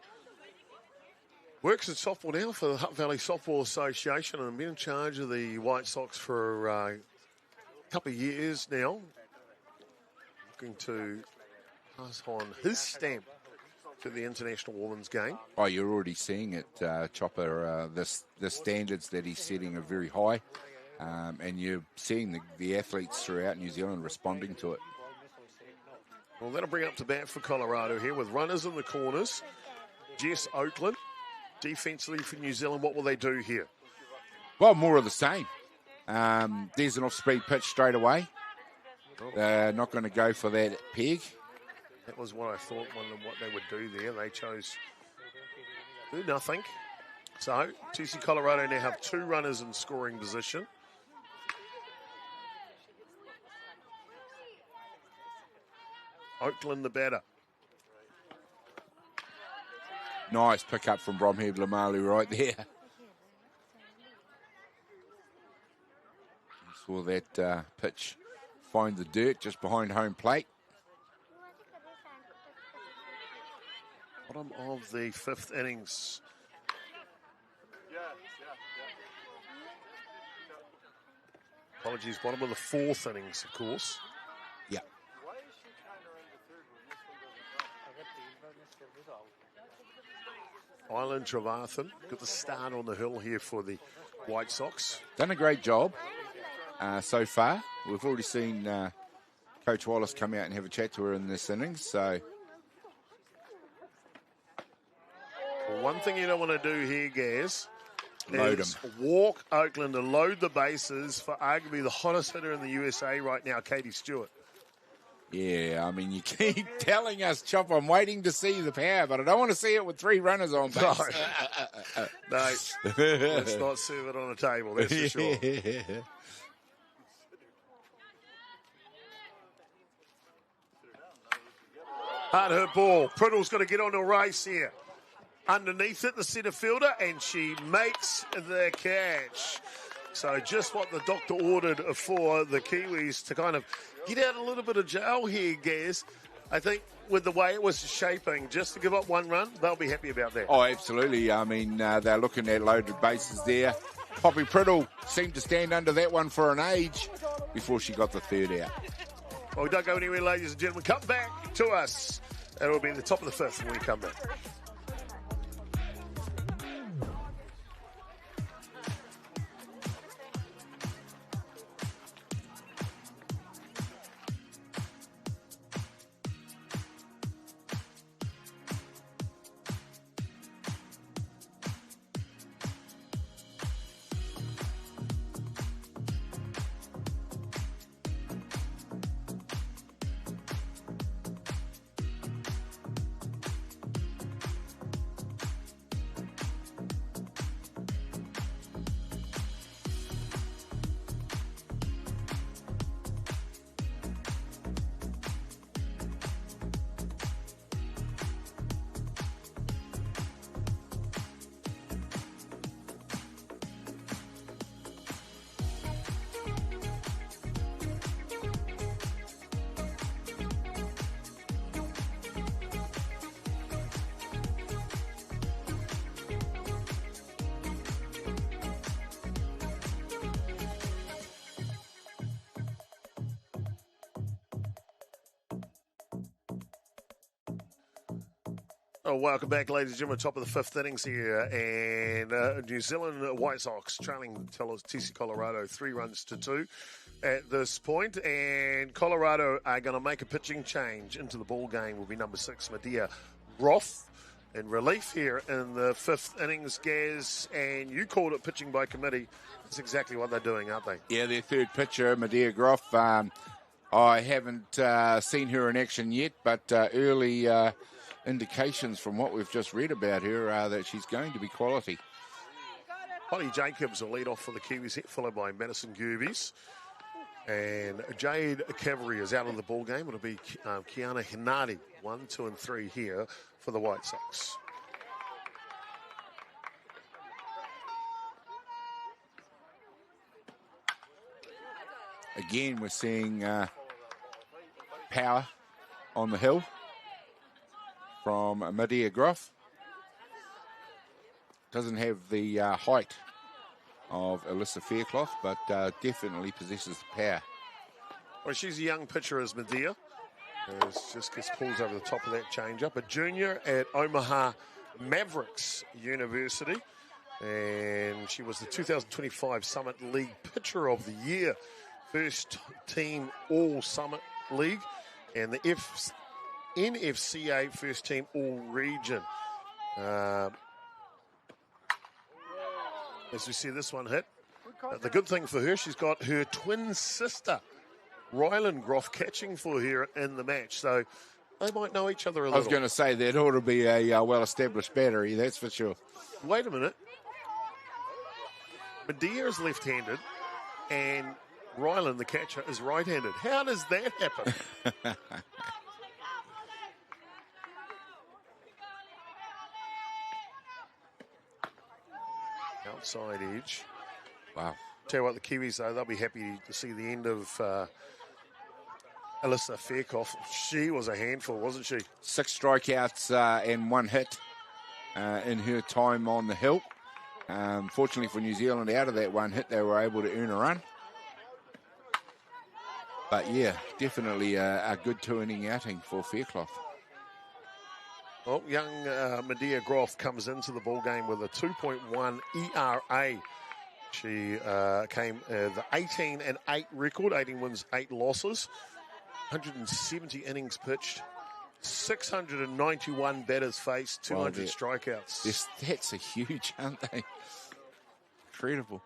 Works in softball now for the Hutt Valley Softball Association and been in charge of the White Sox for a couple of years now. Looking to pass on his stamp to the International Women's Game. Oh, you're already seeing it, Chopper. The standards that he's setting are very high, and you're seeing the athletes throughout New Zealand responding to it. Well, that'll bring up to bat for Colorado here with runners in the corners. Jess Oakland, defensively for New Zealand. What will they do here? Well, more of the same. There's an off-speed pitch straight away. They're not going to go for that peg. That was what I thought what they would do there. They chose to do nothing. So, TC Colorado now have 2 runners in scoring position. Oakland the batter. Nice pick up from Bromhead Lamalu right there. Saw that pitch find the dirt just behind home plate. Bottom of the 5th innings. Apologies, bottom of the 4th innings, of course. Yeah. Island Trevathan got the start on the hill here for the White Sox. Done a great job so far. We've already seen Coach Wallace come out and have a chat to her in this innings. So One thing you don't want to do here, Gaz, load is 'em. walk Oakland to load the bases for arguably the hottest hitter in the USA right now, Katie Stewart. Yeah, I mean, you keep telling us, Chop, I'm waiting to see the power, but I don't want to see it with 3 runners on base. No, let's not serve it on a table, that's for sure. Hard hit ball. Priddle's got to get on a race here. Underneath it, the centre fielder, and she makes the catch. So just what the doctor ordered for the Kiwis to kind of get out a little bit of jail here, Gaz. I think with the way it was shaping, just to give up 1 run, they'll be happy about that. Oh, absolutely. I mean, they're looking at loaded bases there. Poppy Priddle seemed to stand under that one for an age before she got the 3rd out. Well, don't go anywhere, ladies and gentlemen. Come back to us. And it'll be in the top of the 5th when we come back. Oh, welcome back, ladies and gentlemen. Top of the 5th innings here, and New Zealand White Sox trailing TC Colorado 3 runs to 2 at this point, and Colorado are going to make a pitching change into the ball game. Will be number 6, Medea Groff, in relief here in the 5th innings, Gaz, and you called it pitching by committee. That's exactly what they're doing, aren't they? Yeah, their 3rd pitcher, Medea Groff. I haven't seen her in action yet, but early indications from what we've just read about her are that she's going to be quality. Holly Jacobs will lead off for the Kiwis, followed by Madison Gerbes. And Jade Cavalry is out of the ball game. It'll be Kiana Hinati, 1, 2, and 3 here for the White Sox. Again, we're seeing power on the hill from Medea Groff. Doesn't have the height of Alyssa Faircloth, but definitely possesses the power. Well, she's a young pitcher as Medea. Just gets pulls over the top of that change-up. A junior at Omaha Mavericks University. And she was the 2025 Summit League Pitcher of the Year. First team All-Summit League. And the NFCA First Team All-Region. As we see this one hit. The good thing for her, she's got her twin sister, Rylan Groff, catching for her in the match. So they might know each other a little. I was going to say that ought to be a well-established battery, that's for sure. Wait a minute. Medea is left-handed and Rylan, the catcher, is right-handed. How does that happen? Outside edge. Wow. Tell you what, the Kiwis, though, they'll be happy to see the end of Alyssa Faircloth. She was a handful, wasn't she? 6 strikeouts and 1 hit in her time on the hill. Fortunately for New Zealand, out of that 1 hit, they were able to earn a run. But, yeah, definitely a good 2-inning outing for Faircloth. Well, young Medea Groff comes into the ball game with a 2.1 ERA. She came the 18-8 record, 18 wins, 8 losses, 170 innings pitched, 691 batters faced, 200 strikeouts. Their stats are huge, aren't they? Incredible.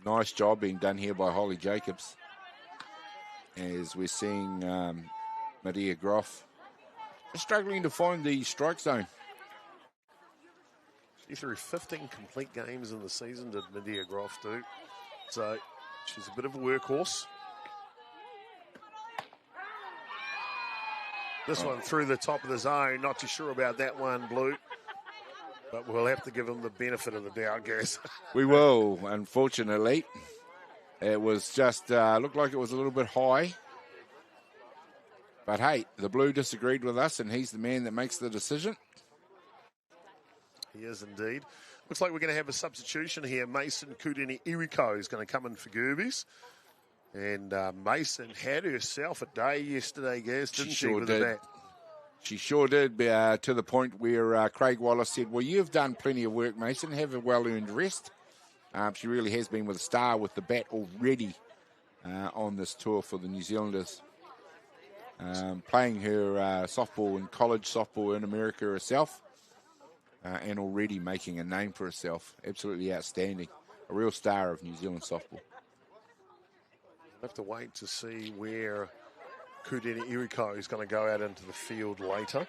Nice job being done here by Holly Jacobs. As we're seeing Medea Groff struggling to find the strike zone. She threw 15 complete games in the season, did Medea Groff do. So she's a bit of a workhorse. This one through the top of the zone. Not too sure about that one, Blue. But we'll have to give him the benefit of the doubt, guys. We will, unfortunately. It was just, looked like it was a little bit high. But hey, the Blue disagreed with us, and he's the man that makes the decision. He is indeed. Looks like we're going to have a substitution here. Mason Kudini Iriko is going to come in for Gerbes. And Mason had herself a day yesterday, Gaz, didn't she? Sure with did. The bat? She sure did, to the point where Craig Wallace said, well, you've done plenty of work, Mason. Have a well-earned rest. She really has been with a star with the bat already on this tour for the New Zealanders. Playing her softball and college softball in America herself. And already making a name for herself. Absolutely outstanding. A real star of New Zealand softball. We'll have to wait to see where Kudini Iriko is going to go out into the field later.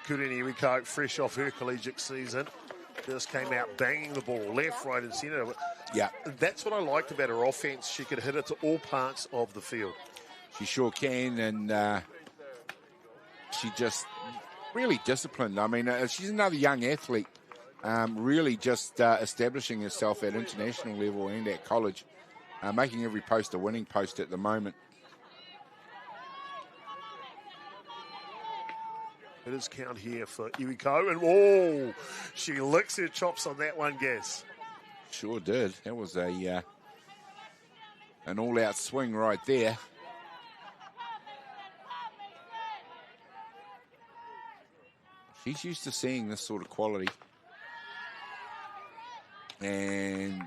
Kudini Iriko, fresh off her collegiate season, just came out banging the ball left, right, and centre. Yeah, that's what I liked about her offense. She could hit it to all parts of the field. She sure can, and she just really disciplined. I mean, she's another young athlete, really just establishing herself at international level and at college, making every post a winning post at the moment. It is count here for Iriko, and she licks her chops on that one, Gaz. Sure did. That was an all-out swing right there. She's used to seeing this sort of quality. And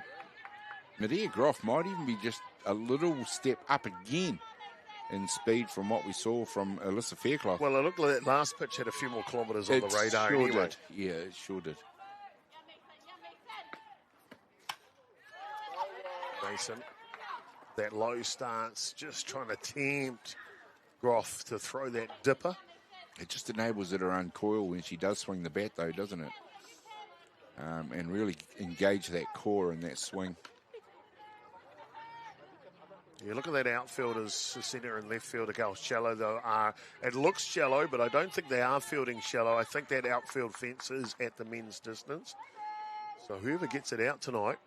Medea Groff might even be just a little step up again in speed from what we saw from Alyssa Fairclough. Well, it looked like that last pitch had a few more kilometres on the radar sure anyway. Did. Yeah, it sure did. Mason, that low stance, just trying to tempt Groff to throw that dipper. It just enables her to uncoil when she does swing the bat, though, doesn't it? And really engage that core in that swing. Yeah, look at that outfielders, centre and left fielder, how shallow they are. It looks shallow, but I don't think they are fielding shallow. I think that outfield fence is at the men's distance. So whoever gets it out tonight.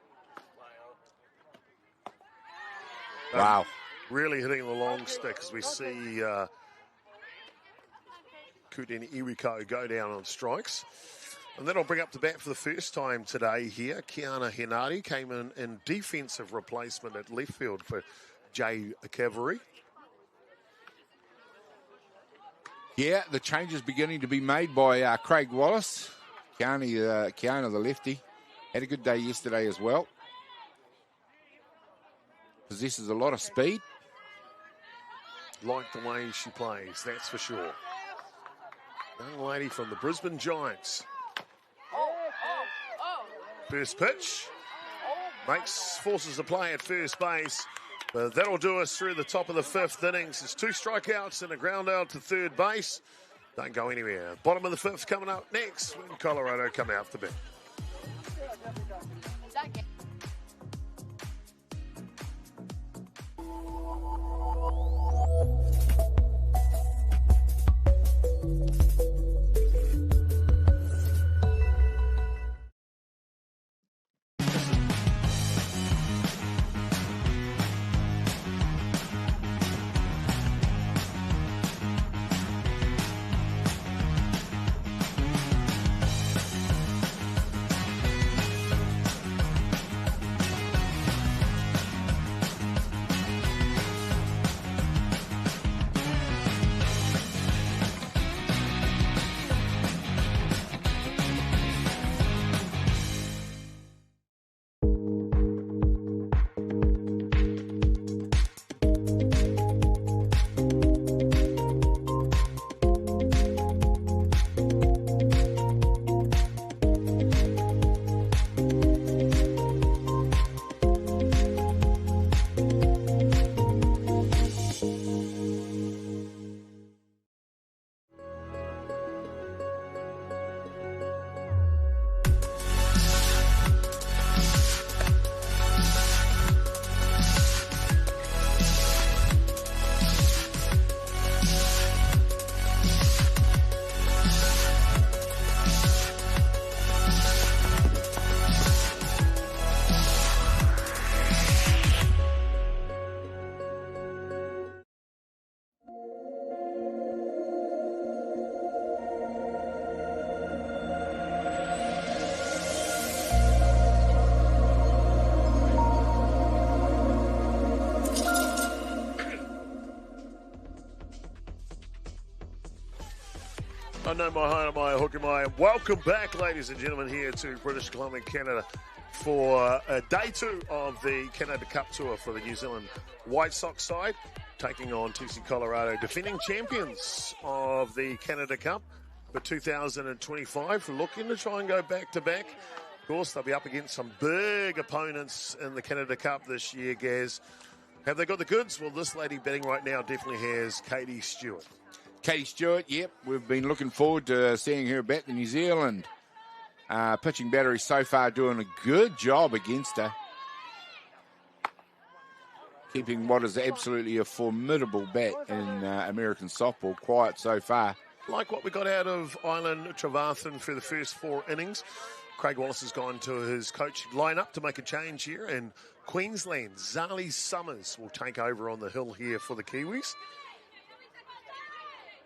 Wow. Really hitting the long stick as we see Kudini Iriko go down on strikes. And then I'll bring up the bat for the first time today here. Kiana Henare came in defensive replacement at left field for Jay Cavalry. Yeah, the change is beginning to be made by Craig Wallace. Kiana, the lefty, had a good day yesterday as well. Possesses a lot of speed. Like the way she plays, that's for sure. Young lady from the Brisbane Giants. First pitch. Forces a play at first base. But that'll do us through the top of the fifth innings. It's 2 strikeouts and a ground out to third base. Don't go anywhere. Bottom of the fifth coming up next when Colorado come out the bat. I know my heart, my hook, and my. Welcome back, ladies and gentlemen, here to British Columbia, Canada, for day 2 of the Canada Cup Tour for the New Zealand White Sox side, taking on TC Colorado, defending champions of the Canada Cup for 2025, looking to try and go back-to-back. Of course, they'll be up against some big opponents in the Canada Cup this year, Gaz. Have they got the goods? Well, this lady betting right now definitely has Katie Stewart. Katie Stewart, yep. We've been looking forward to seeing her back in New Zealand. Pitching battery so far doing a good job against her. Keeping what is absolutely a formidable bat in American softball quiet so far. Like what we got out of Island Trevathan for the first 4 innings. Craig Wallace has gone to his coach lineup to make a change here. And Queensland, Zali Summers will take over on the hill here for the Kiwis.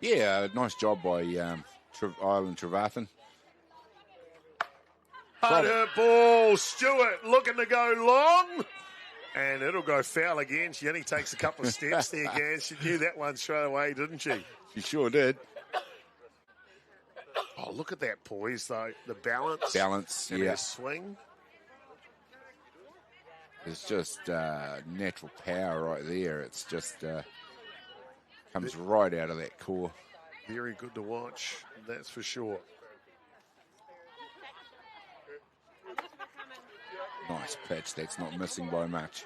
Yeah, nice job by Island Trevathan. Hard hit ball, Stewart looking to go long. And it'll go foul again. She only takes a couple of steps there, Gaz. She knew that one straight away, didn't she? She sure did. Oh, look at that poise, though. The balance. Balance, and yeah. her swing. It's just natural power right there. It's just comes right out of that core. Very good to watch, that's for sure. Nice pitch. That's not missing by much.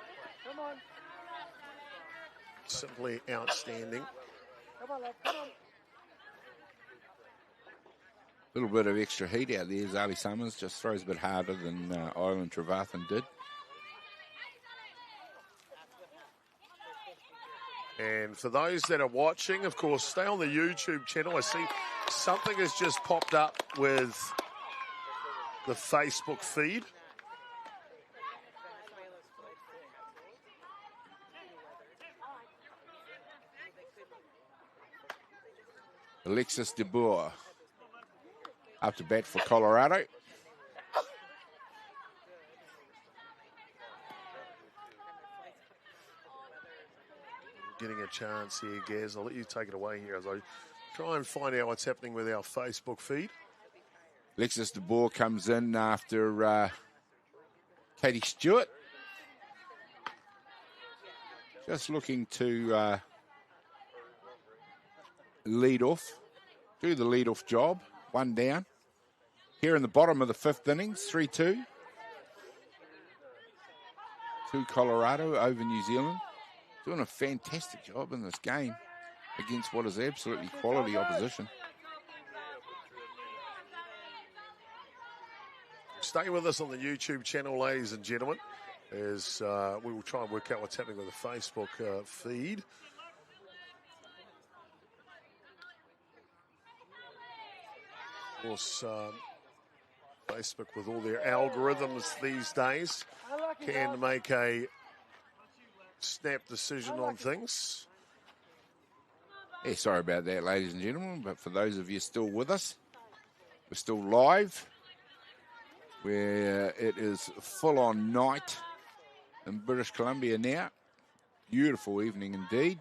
Simply outstanding. A little bit of extra heat out there. Zali Summers just throws a bit harder than Island Trevathan did. And for those that are watching, of course, stay on the YouTube channel. I see something has just popped up with the Facebook feed. Alexis DeBoer up to bat for Colorado. Getting a chance here, Gaz. I'll let you take it away here as I try and find out what's happening with our Facebook feed. Alexis DeBoer comes in after Katie Stewart. Just looking to lead off, do the lead-off job. 1 down. Here in the bottom of the 5th innings, 3-2. To Colorado over New Zealand. Doing a fantastic job in this game against what is absolutely quality opposition. Stay with us on the YouTube channel, ladies and gentlemen, as we will try and work out what's happening with the Facebook feed. Of course, Facebook, with all their algorithms these days, can make a snap decision on things. Yeah, sorry about that, ladies and gentlemen, but for those of you still with us, we're still live, where it is full-on night in British Columbia now. Beautiful evening indeed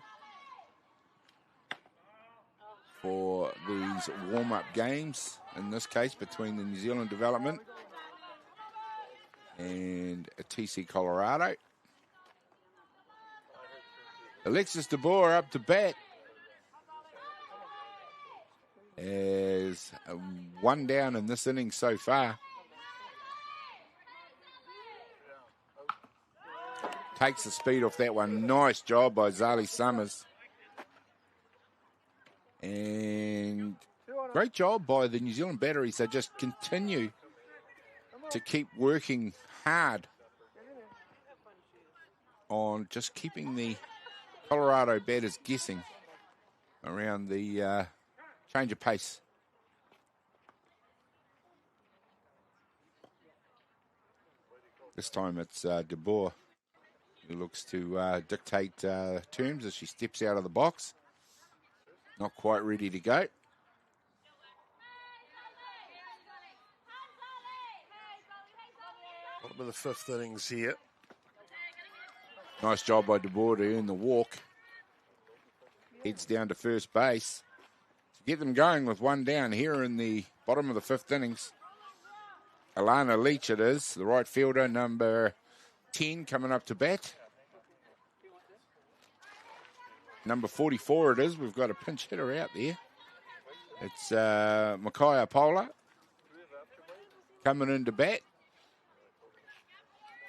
for these warm-up games, in this case between the New Zealand development and TC Colorado. Alexis DeBoer up to bat as 1 down in this inning so far. Takes the speed off that one. Nice job by Zali Summers. And great job by the New Zealand batteries. They just continue to keep working hard on just keeping the Colorado batters guessing around the change of pace. This time it's DeBoer who looks to dictate terms as she steps out of the box. Not quite ready to go. Bottom of the 5th innings here. Nice job by DeBoer to earn the walk. Heads down to first base to get them going with one down here in the bottom of the 5th innings. Alana Leach it is, the right fielder, number 10, coming up to bat. Number 44 it is. We've got a pinch hitter out there. It's Makaya Pola coming in to bat.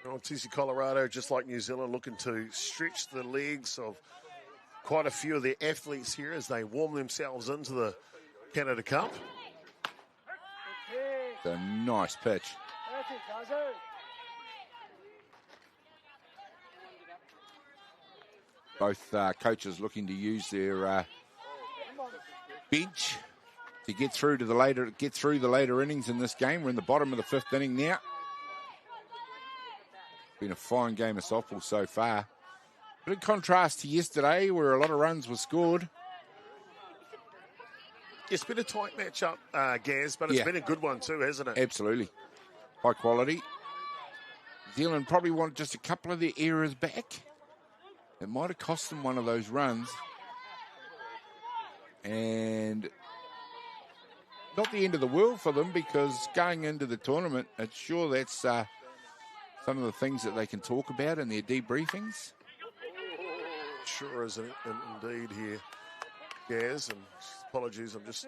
Well, TC Colorado, just like New Zealand, looking to stretch the legs of quite a few of their athletes here as they warm themselves into the Canada Cup. It's a nice pitch. Both coaches looking to use their bench to get through the later innings in this game. We're in the bottom of the 5th inning now. Been a fine game of softball so far. But in contrast to yesterday, where a lot of runs were scored. It's been a tight matchup, Gaz, but it's been a good one too, hasn't it? Absolutely. High quality. New Zealand probably wanted just a couple of their errors back. It might have cost them one of those runs. And not the end of the world for them, because going into the tournament, it's sure that's some of the things that they can talk about in their debriefings. Sure is indeed here, Gaz, and apologies, I'm just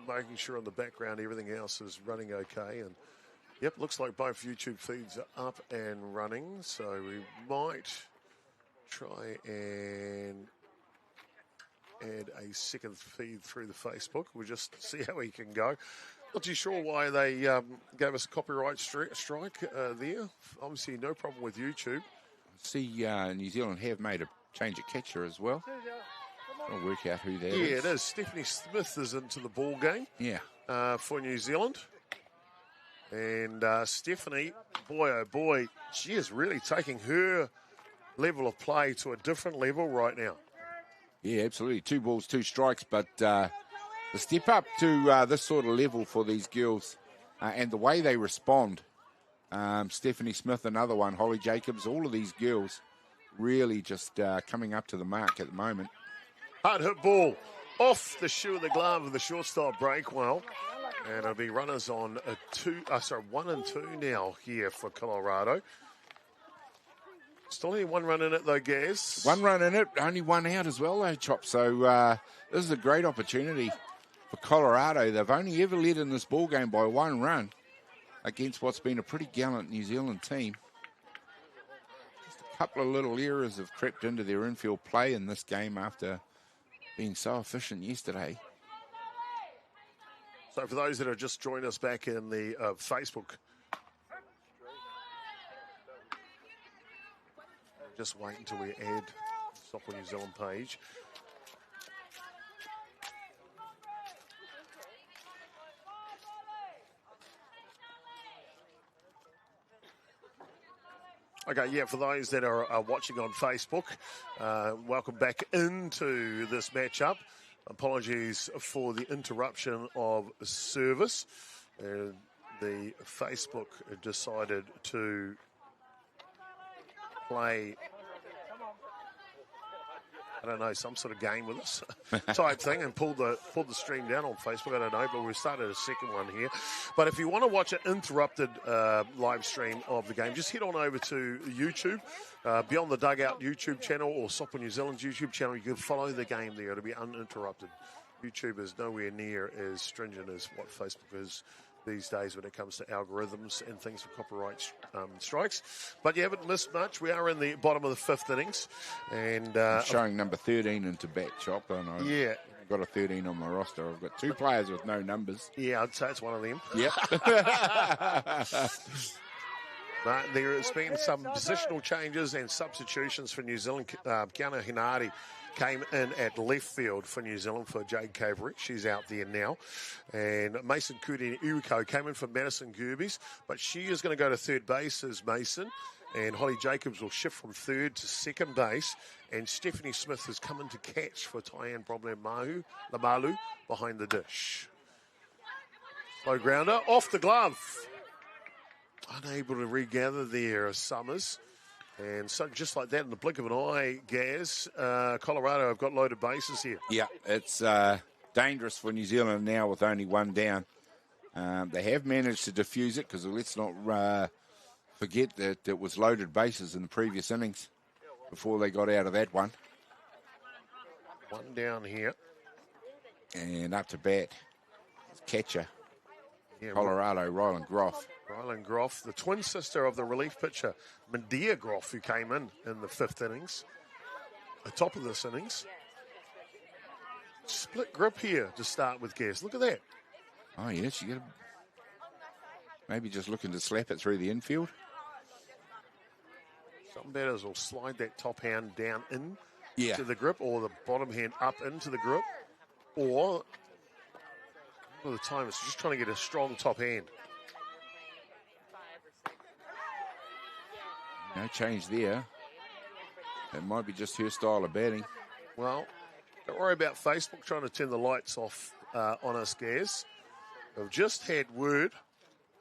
making sure in the background everything else is running okay. And yep, looks like both YouTube feeds are up and running, so we might try and add a second feed through the Facebook. We'll just see how we can go. Not too sure why they gave us a copyright strike there. Obviously, no problem with YouTube. See, New Zealand have made a change of catcher as well. I'll work out who that is. Yeah, it is. Stephanie Smith is into the ball game. Yeah. For New Zealand. And Stephanie, boy, oh boy, she is really taking her level of play to a different level right now. Yeah, absolutely. 2 balls, 2 strikes, but the step up to this sort of level for these girls and the way they respond. Stephanie Smith, another one, Holly Jacobs, all of these girls really just coming up to the mark at the moment. Hard hit ball off the shoe of the glove of the shortstop Breakwell. And it'll be runners on 1 and 2 now here for Colorado. Still only 1 run in it though, Gaz. 1 run in it, only 1 out as well though, Chop. So this is a great opportunity for Colorado. They've only ever led in this ball game by 1 run against what's been a pretty gallant New Zealand team. Just a couple of little errors have crept into their infield play in this game after being so efficient yesterday. So for those that have just joined us back in the Facebook, just wait until we add the Softball New Zealand page. Okay, yeah, for those that are watching on Facebook, welcome back into this matchup. Apologies for the interruption of service. The Facebook decided to play, I don't know, some sort of game with us type thing and pulled the stream down on Facebook. I don't know, but we've started a second one here. But if you want to watch an interrupted live stream of the game, just head on over to YouTube, Beyond the Dugout YouTube channel or Softball New Zealand's YouTube channel. You can follow the game there. It'll be uninterrupted. YouTube is nowhere near as stringent as what Facebook is these days when it comes to algorithms and things for copyright strikes. But you haven't missed much. We are in the bottom of the 5th innings. And I'm showing number 13 into bat, Chop. And I've got a 13 on my roster. I've got 2 players with no numbers. Yeah, I'd say it's one of them. Yep. But there has been some positional changes and substitutions for New Zealand. Kiana Hinari came in at left field for New Zealand for Jade Cavery. She's out there now. And Mason Kuri Uko came in for Madison Gerbes, but she is going to go to third base as Mason. And Holly Jacobs will shift from third to second base. And Stephanie Smith has come in to catch for Tyann Bromley-Lamalu behind the dish. Slow grounder off the glove. Unable to regather there, Summers. And so just like that, in the blink of an eye, Gaz, Colorado have got loaded bases here. Yeah, it's dangerous for New Zealand now with only one down. They have managed to defuse it because let's not forget that it was loaded bases in the previous innings before they got out of that one. One down here. And up to bat, catcher, Yeah, Colorado, Ryland Groff. Ryland Groff, the twin sister of the relief pitcher, Medea Groff, who came in the 5th innings, the top of this innings. Split grip here to start with, Gaz. Look at that. Oh, yes, you get maybe just looking to slap it through the infield. Some batters will slide that top hand down in Yeah. to the grip, or the bottom hand up into the grip, or all the time it's just trying to get a strong top hand. No change there. It might be just her style of batting. Well, don't worry about Facebook trying to turn the lights off on us, Gaz. We've just had word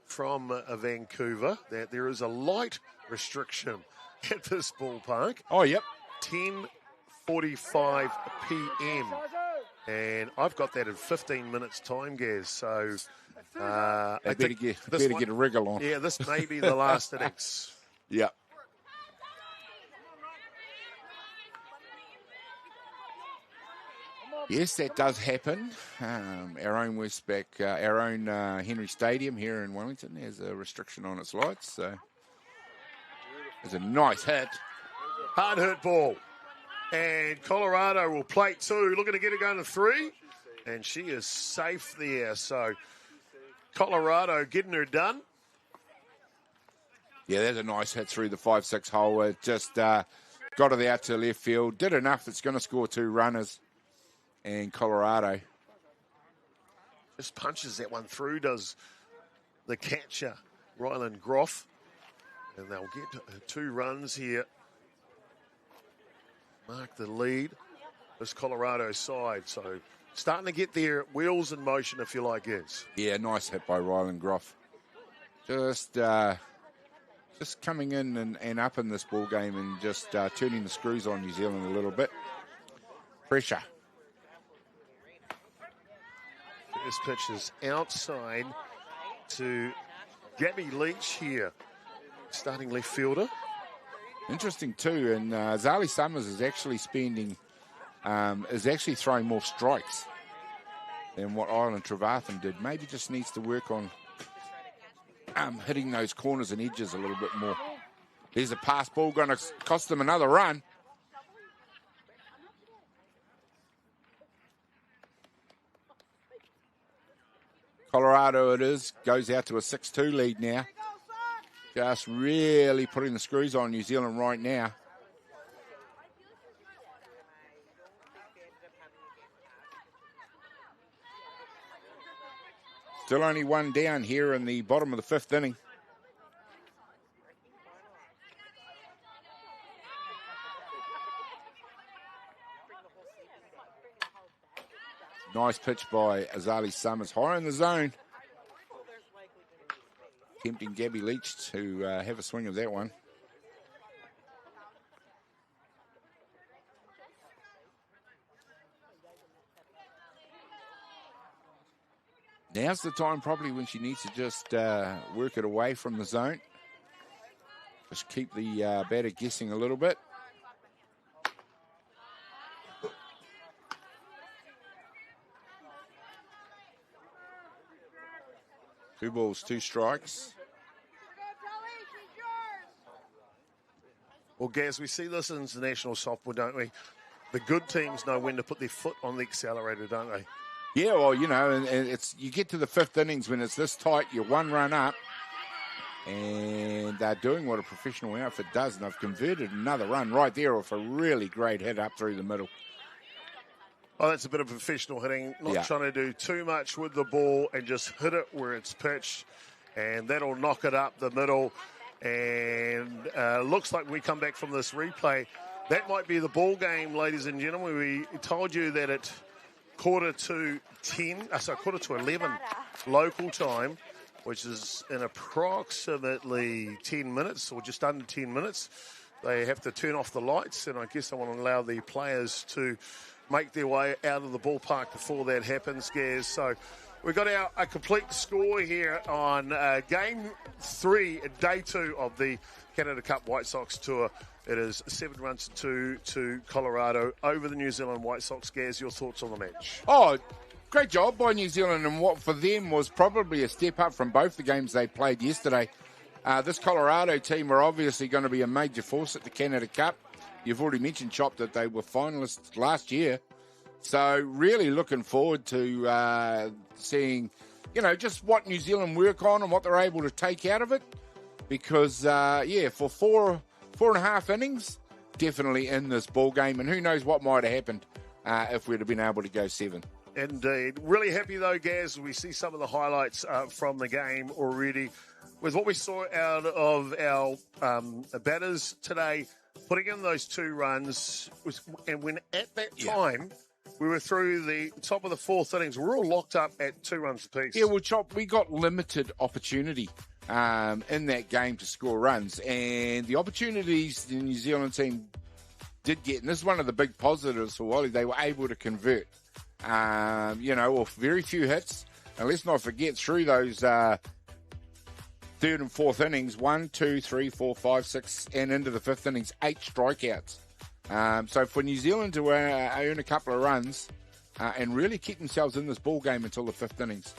from Vancouver that there is a light restriction at this ballpark. Oh, yep. 10:45 p.m. And I've got that in 15 minutes time, Gaz. So I Better think get a wriggle on. Yeah, this may be the last innings. Yep. Yes, that does happen. Our own Westpac, our own Henry Stadium here in Wellington has a restriction on its lights. So it's a nice hit. Hard hit ball. And Colorado will plate 2. Looking to get it going to 3. And she is safe there. So Colorado getting her done. Yeah, there's a nice hit through the 5-6 hole. It just got it out to left field. Did enough. It's going to score 2 runners. And Colorado just punches that one through, does the catcher, Ryland Groff. And they'll get 2 runs here. Mark the lead, this Colorado side. So starting to get their wheels in motion, if you like, is. Yeah, nice hit by Ryland Groff. Just coming in and up in this ball game and just turning the screws on New Zealand a little bit. Pressure. This pitch is outside to Gabby Leach here, starting left fielder. Interesting too, and Zali Summers is actually throwing more strikes than what Ireland Trevathan did. Maybe just needs to work on hitting those corners and edges a little bit more. There's a pass ball going to cost them another run. Colorado it is, goes out to a 6-2 lead now. Just really putting the screws on New Zealand right now. Still only 1 down here in the bottom of the 5th inning. Nice pitch by Azali Summers, high in the zone. Tempting Gabby Leach to have a swing of that one. Now's the time probably when she needs to just work it away from the zone. Just keep the batter guessing a little bit. Two balls, 2 strikes. Well, Gaz, we see this in international softball, don't we? The good teams know when to put their foot on the accelerator, don't they? Yeah, well, you know, and it's you get to the 5th innings when it's this tight, you're 1 run up, and they're doing what a professional outfit does, and they've converted another run right there off a really great hit up through the middle. Oh, that's a bit of professional hitting, not trying to do too much with the ball and just hit it where it's pitched, and that'll knock it up the middle. And looks like we come back from this replay. That might be the ball game, ladies and gentlemen. We told you that at quarter to 11 local time, which is in approximately 10 minutes or just under 10 minutes. They have to turn off the lights, and I guess I want to allow the players to make their way out of the ballpark before that happens, Gaz. So we've got a complete score here on Game 3, Day 2 of the Canada Cup White Sox Tour. It is 7 runs to 2 to Colorado over the New Zealand White Sox. Gaz, your thoughts on the match? Oh, great job by New Zealand, and what for them was probably a step up from both the games they played yesterday. This Colorado team are obviously going to be a major force at the Canada Cup. You've already mentioned, Chop, that they were finalists last year. So really looking forward to seeing, just what New Zealand work on and what they're able to take out of it. Because, for four and a half innings, definitely in this ball game. And who knows what might have happened if we'd have been able to go 7. Indeed. Really happy, though, Gaz. We see some of the highlights from the game already. With what we saw out of our batters today, putting in those 2 runs, and when at that time we were through the top of the 4th innings, we were all locked up at 2 runs apiece. Yeah, well, Chop, we got limited opportunity in that game to score runs, and the opportunities the New Zealand team did get, and this is one of the big positives for Wally, they were able to convert, off very few hits, and let's not forget through those 3rd and 4th innings, 1, 2, 3, 4, 5, 6, and into the 5th innings, 8 strikeouts. So for New Zealand to earn a couple of runs and really keep themselves in this ball game until the 5th innings,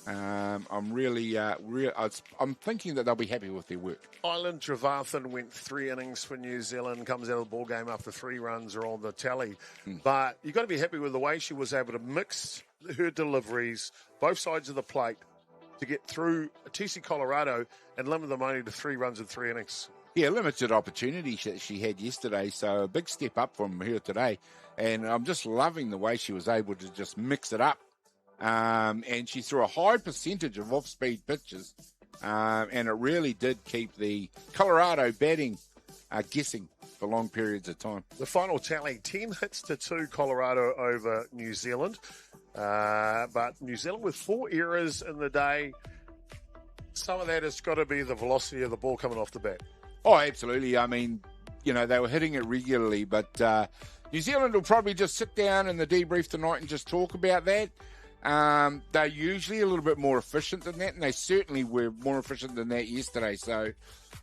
I'm really, I'm thinking that they'll be happy with their work. Island Trevathan went 3 innings for New Zealand, comes out of the ball game after 3 runs are on the tally. But you've got to be happy with the way she was able to mix her deliveries, both sides of the plate, to get through TC Colorado and limit them only to 3 runs in 3 innings. Yeah, limited opportunity she had yesterday, so a big step up from her today. And I'm just loving the way she was able to just mix it up. And she threw a high percentage of off-speed pitches, and it really did keep the Colorado batting guessing for long periods of time. The final tally, 10 hits to 2 Colorado over New Zealand. But New Zealand with 4 errors in the day. Some of that has got to be the velocity of the ball coming off the bat. Oh, absolutely. I mean, they were hitting it regularly, but New Zealand will probably just sit down in the debrief tonight and just talk about that. They're usually a little bit more efficient than that, and they certainly were more efficient than that yesterday. So,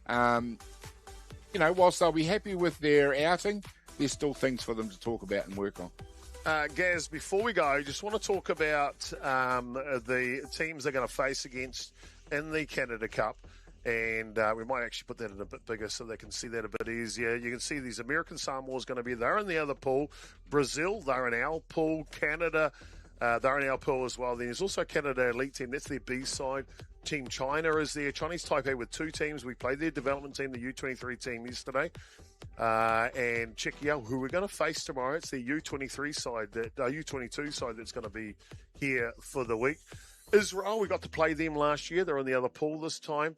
whilst they'll be happy with their outing, there's still things for them to talk about and work on. Gaz, before we go, just want to talk about the teams they're going to face against in the Canada Cup. And we might actually put that in a bit bigger so they can see that a bit easier. You can see these American Samoa's going to be there in the other pool. Brazil, they're in our pool. Canada, they're in our pool as well. Then there's also Canada Elite Team. That's their B side. Team China is there. Chinese Taipei with 2 teams. We played their development team, the U23 team, yesterday. And Czechia, who we're going to face tomorrow. It's the U23 side, U22 side that's going to be here for the week. Israel, we got to play them last year. They're in the other pool this time.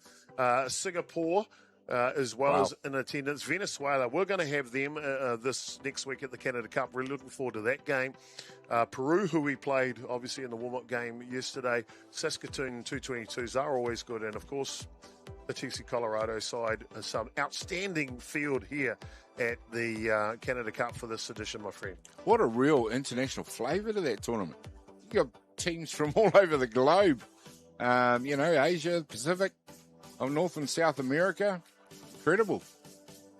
Singapore, as well as in attendance. Venezuela, we're going to have them this next week at the Canada Cup. Really looking forward to that game. Peru, who we played, obviously, in the warm-up game yesterday. Saskatoon 222s are always good. And, of course, the TC Colorado side, some outstanding field here at the Canada Cup for this edition, my friend. What a real international flavour to that tournament. You got teams from all over the globe. Asia, Pacific, North and South America. Incredible.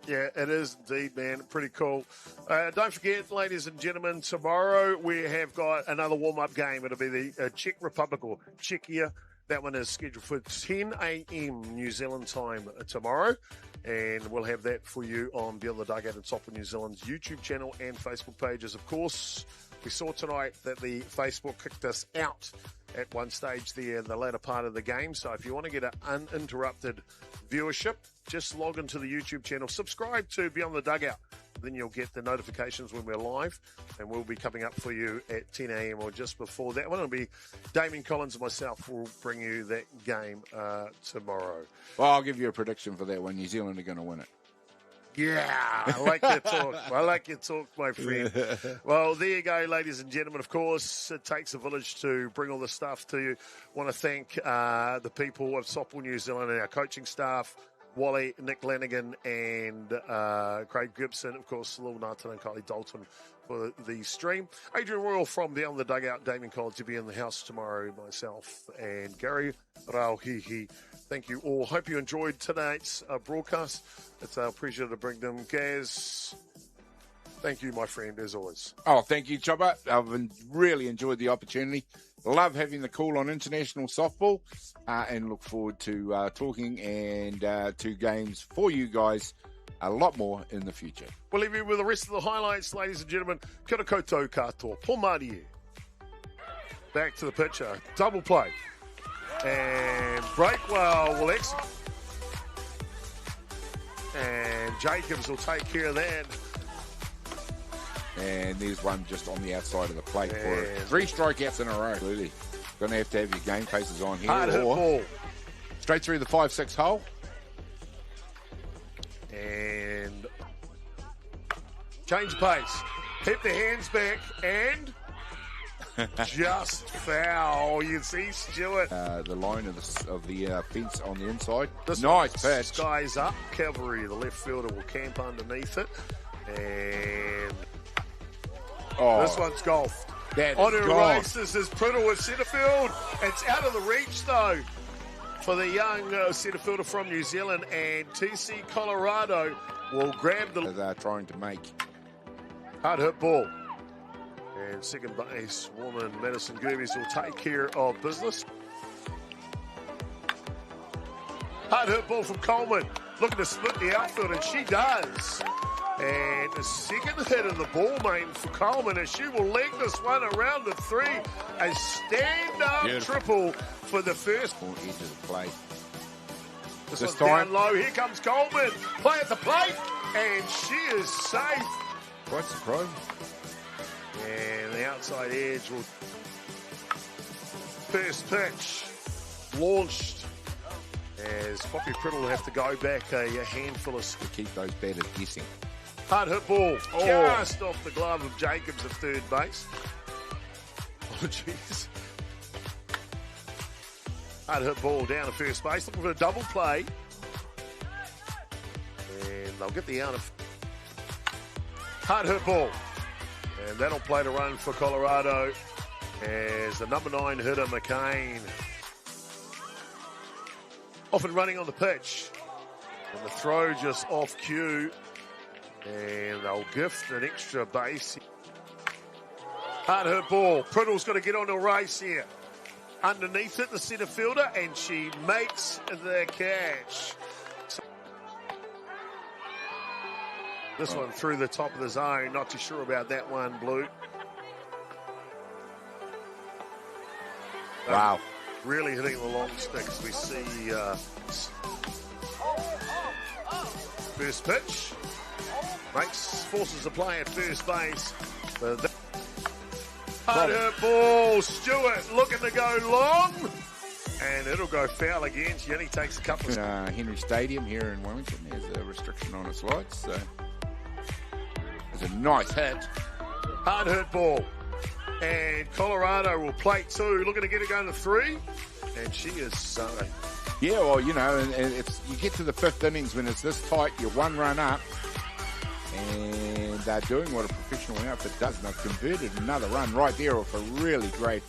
Yeah, it is indeed, man. Pretty cool. Don't forget, ladies and gentlemen, tomorrow we have got another warm-up game. It'll be the Czech Republic or Czechia. That one is scheduled for 10 a.m. New Zealand time tomorrow. And we'll have that for you on Beyond the Dugout and Top of New Zealand's YouTube channel and Facebook pages. Of course, we saw tonight that the Facebook kicked us out at one stage there in the latter part of the game. So if you want to get an uninterrupted viewership, just log into the YouTube channel, subscribe to Beyond the Dugout. Then you'll get the notifications when we're live, and we'll be coming up for you at 10 a.m. or just before that one. It'll be Damien Collins and myself will bring you that game tomorrow. Well, I'll give you a prediction for that one. New Zealand are going to win it. Yeah, I like your talk. I like your talk, my friend. Well, there you go, ladies and gentlemen. Of course, it takes a village to bring all this stuff to you. Want to thank the people of Softball New Zealand and our coaching staff, Wally, Nick Lanigan, and Craig Gibson. Of course, Lil Nathan and Kylie Dalton for the stream. Adrian Royal from down the dugout. Damien Collins to be in the house tomorrow. Myself and Gary Rauhihi. Thank you all. Hope you enjoyed tonight's broadcast. It's our pleasure to bring them. Gaz, thank you, my friend, as always. Oh, thank you, Chopper. I've really enjoyed the opportunity. Love having the call on international softball and look forward to talking and to games for you guys a lot more in the future. We'll leave you with the rest of the highlights, ladies and gentlemen. Kia ora koutou katoa. Pomari. Back to the pitcher. Double play. And Breakwell will execute. And Jacobs will take care of that. And there's one just on the outside of the plate for it. 3 strikeouts in a row. Really. Going to have your game faces on here. Hard hit ball. Straight through the 5-6 hole. And change pace. Hit the hands back and just foul. You see Stewart. The line of the fence on the inside. This nice pitch. Skies up. Cavalry, the left fielder, will camp underneath it. And this one's golfed. On her races is Priddle at centre field. It's out of the reach, though, for the young centre fielder from New Zealand. And TC Colorado will grab the... They're trying to make. Hard hit ball. And second base woman, Madison Gerbes, will take care of business. Hard hit ball from Coleman. Looking to split the outfield, and she does. And the second hit of the ball main for Coleman, and she will leg this one around the 3. A stand-up triple for the first. Edge of the plate. This one's down low. Here comes Coleman. Play at the plate, and she is safe. Quite surprising. And the outside edge will... First pitch launched as Poppy Priddle will have to go back a handful of... To keep those batters guessing. Hard hit ball, just off the glove of Jacobs at third base. Oh, jeez. Hard hit ball down to first base, looking for a double play. And they'll get the out of... Hard hit ball. And that'll play to run for Colorado as the number 9 hitter, McCain. Off and running on the pitch. And the throw just off cue. And they'll gift an extra base. Hard hit ball. Priddle's got to get on a race here. Underneath it, the centre fielder, and she makes the catch. This one through the top of the zone. Not too sure about that one, Blue. Wow. Really hitting the long sticks. We see first pitch. Forces a play at first base. Hard hit ball. Stewart looking to go long. And it'll go foul again. She only takes a couple of... Henry Stadium here in Wellington. There's a restriction on its lights. So it's a nice hit. Hard hit ball. And Colorado will play 2. Looking to get it going to 3. And she is sorry. Yeah, well, you know, and it's you get to the 5th innings when it's this tight, you're 1 run up. And they're doing what a professional outfit does. And they've converted another run right there off a really great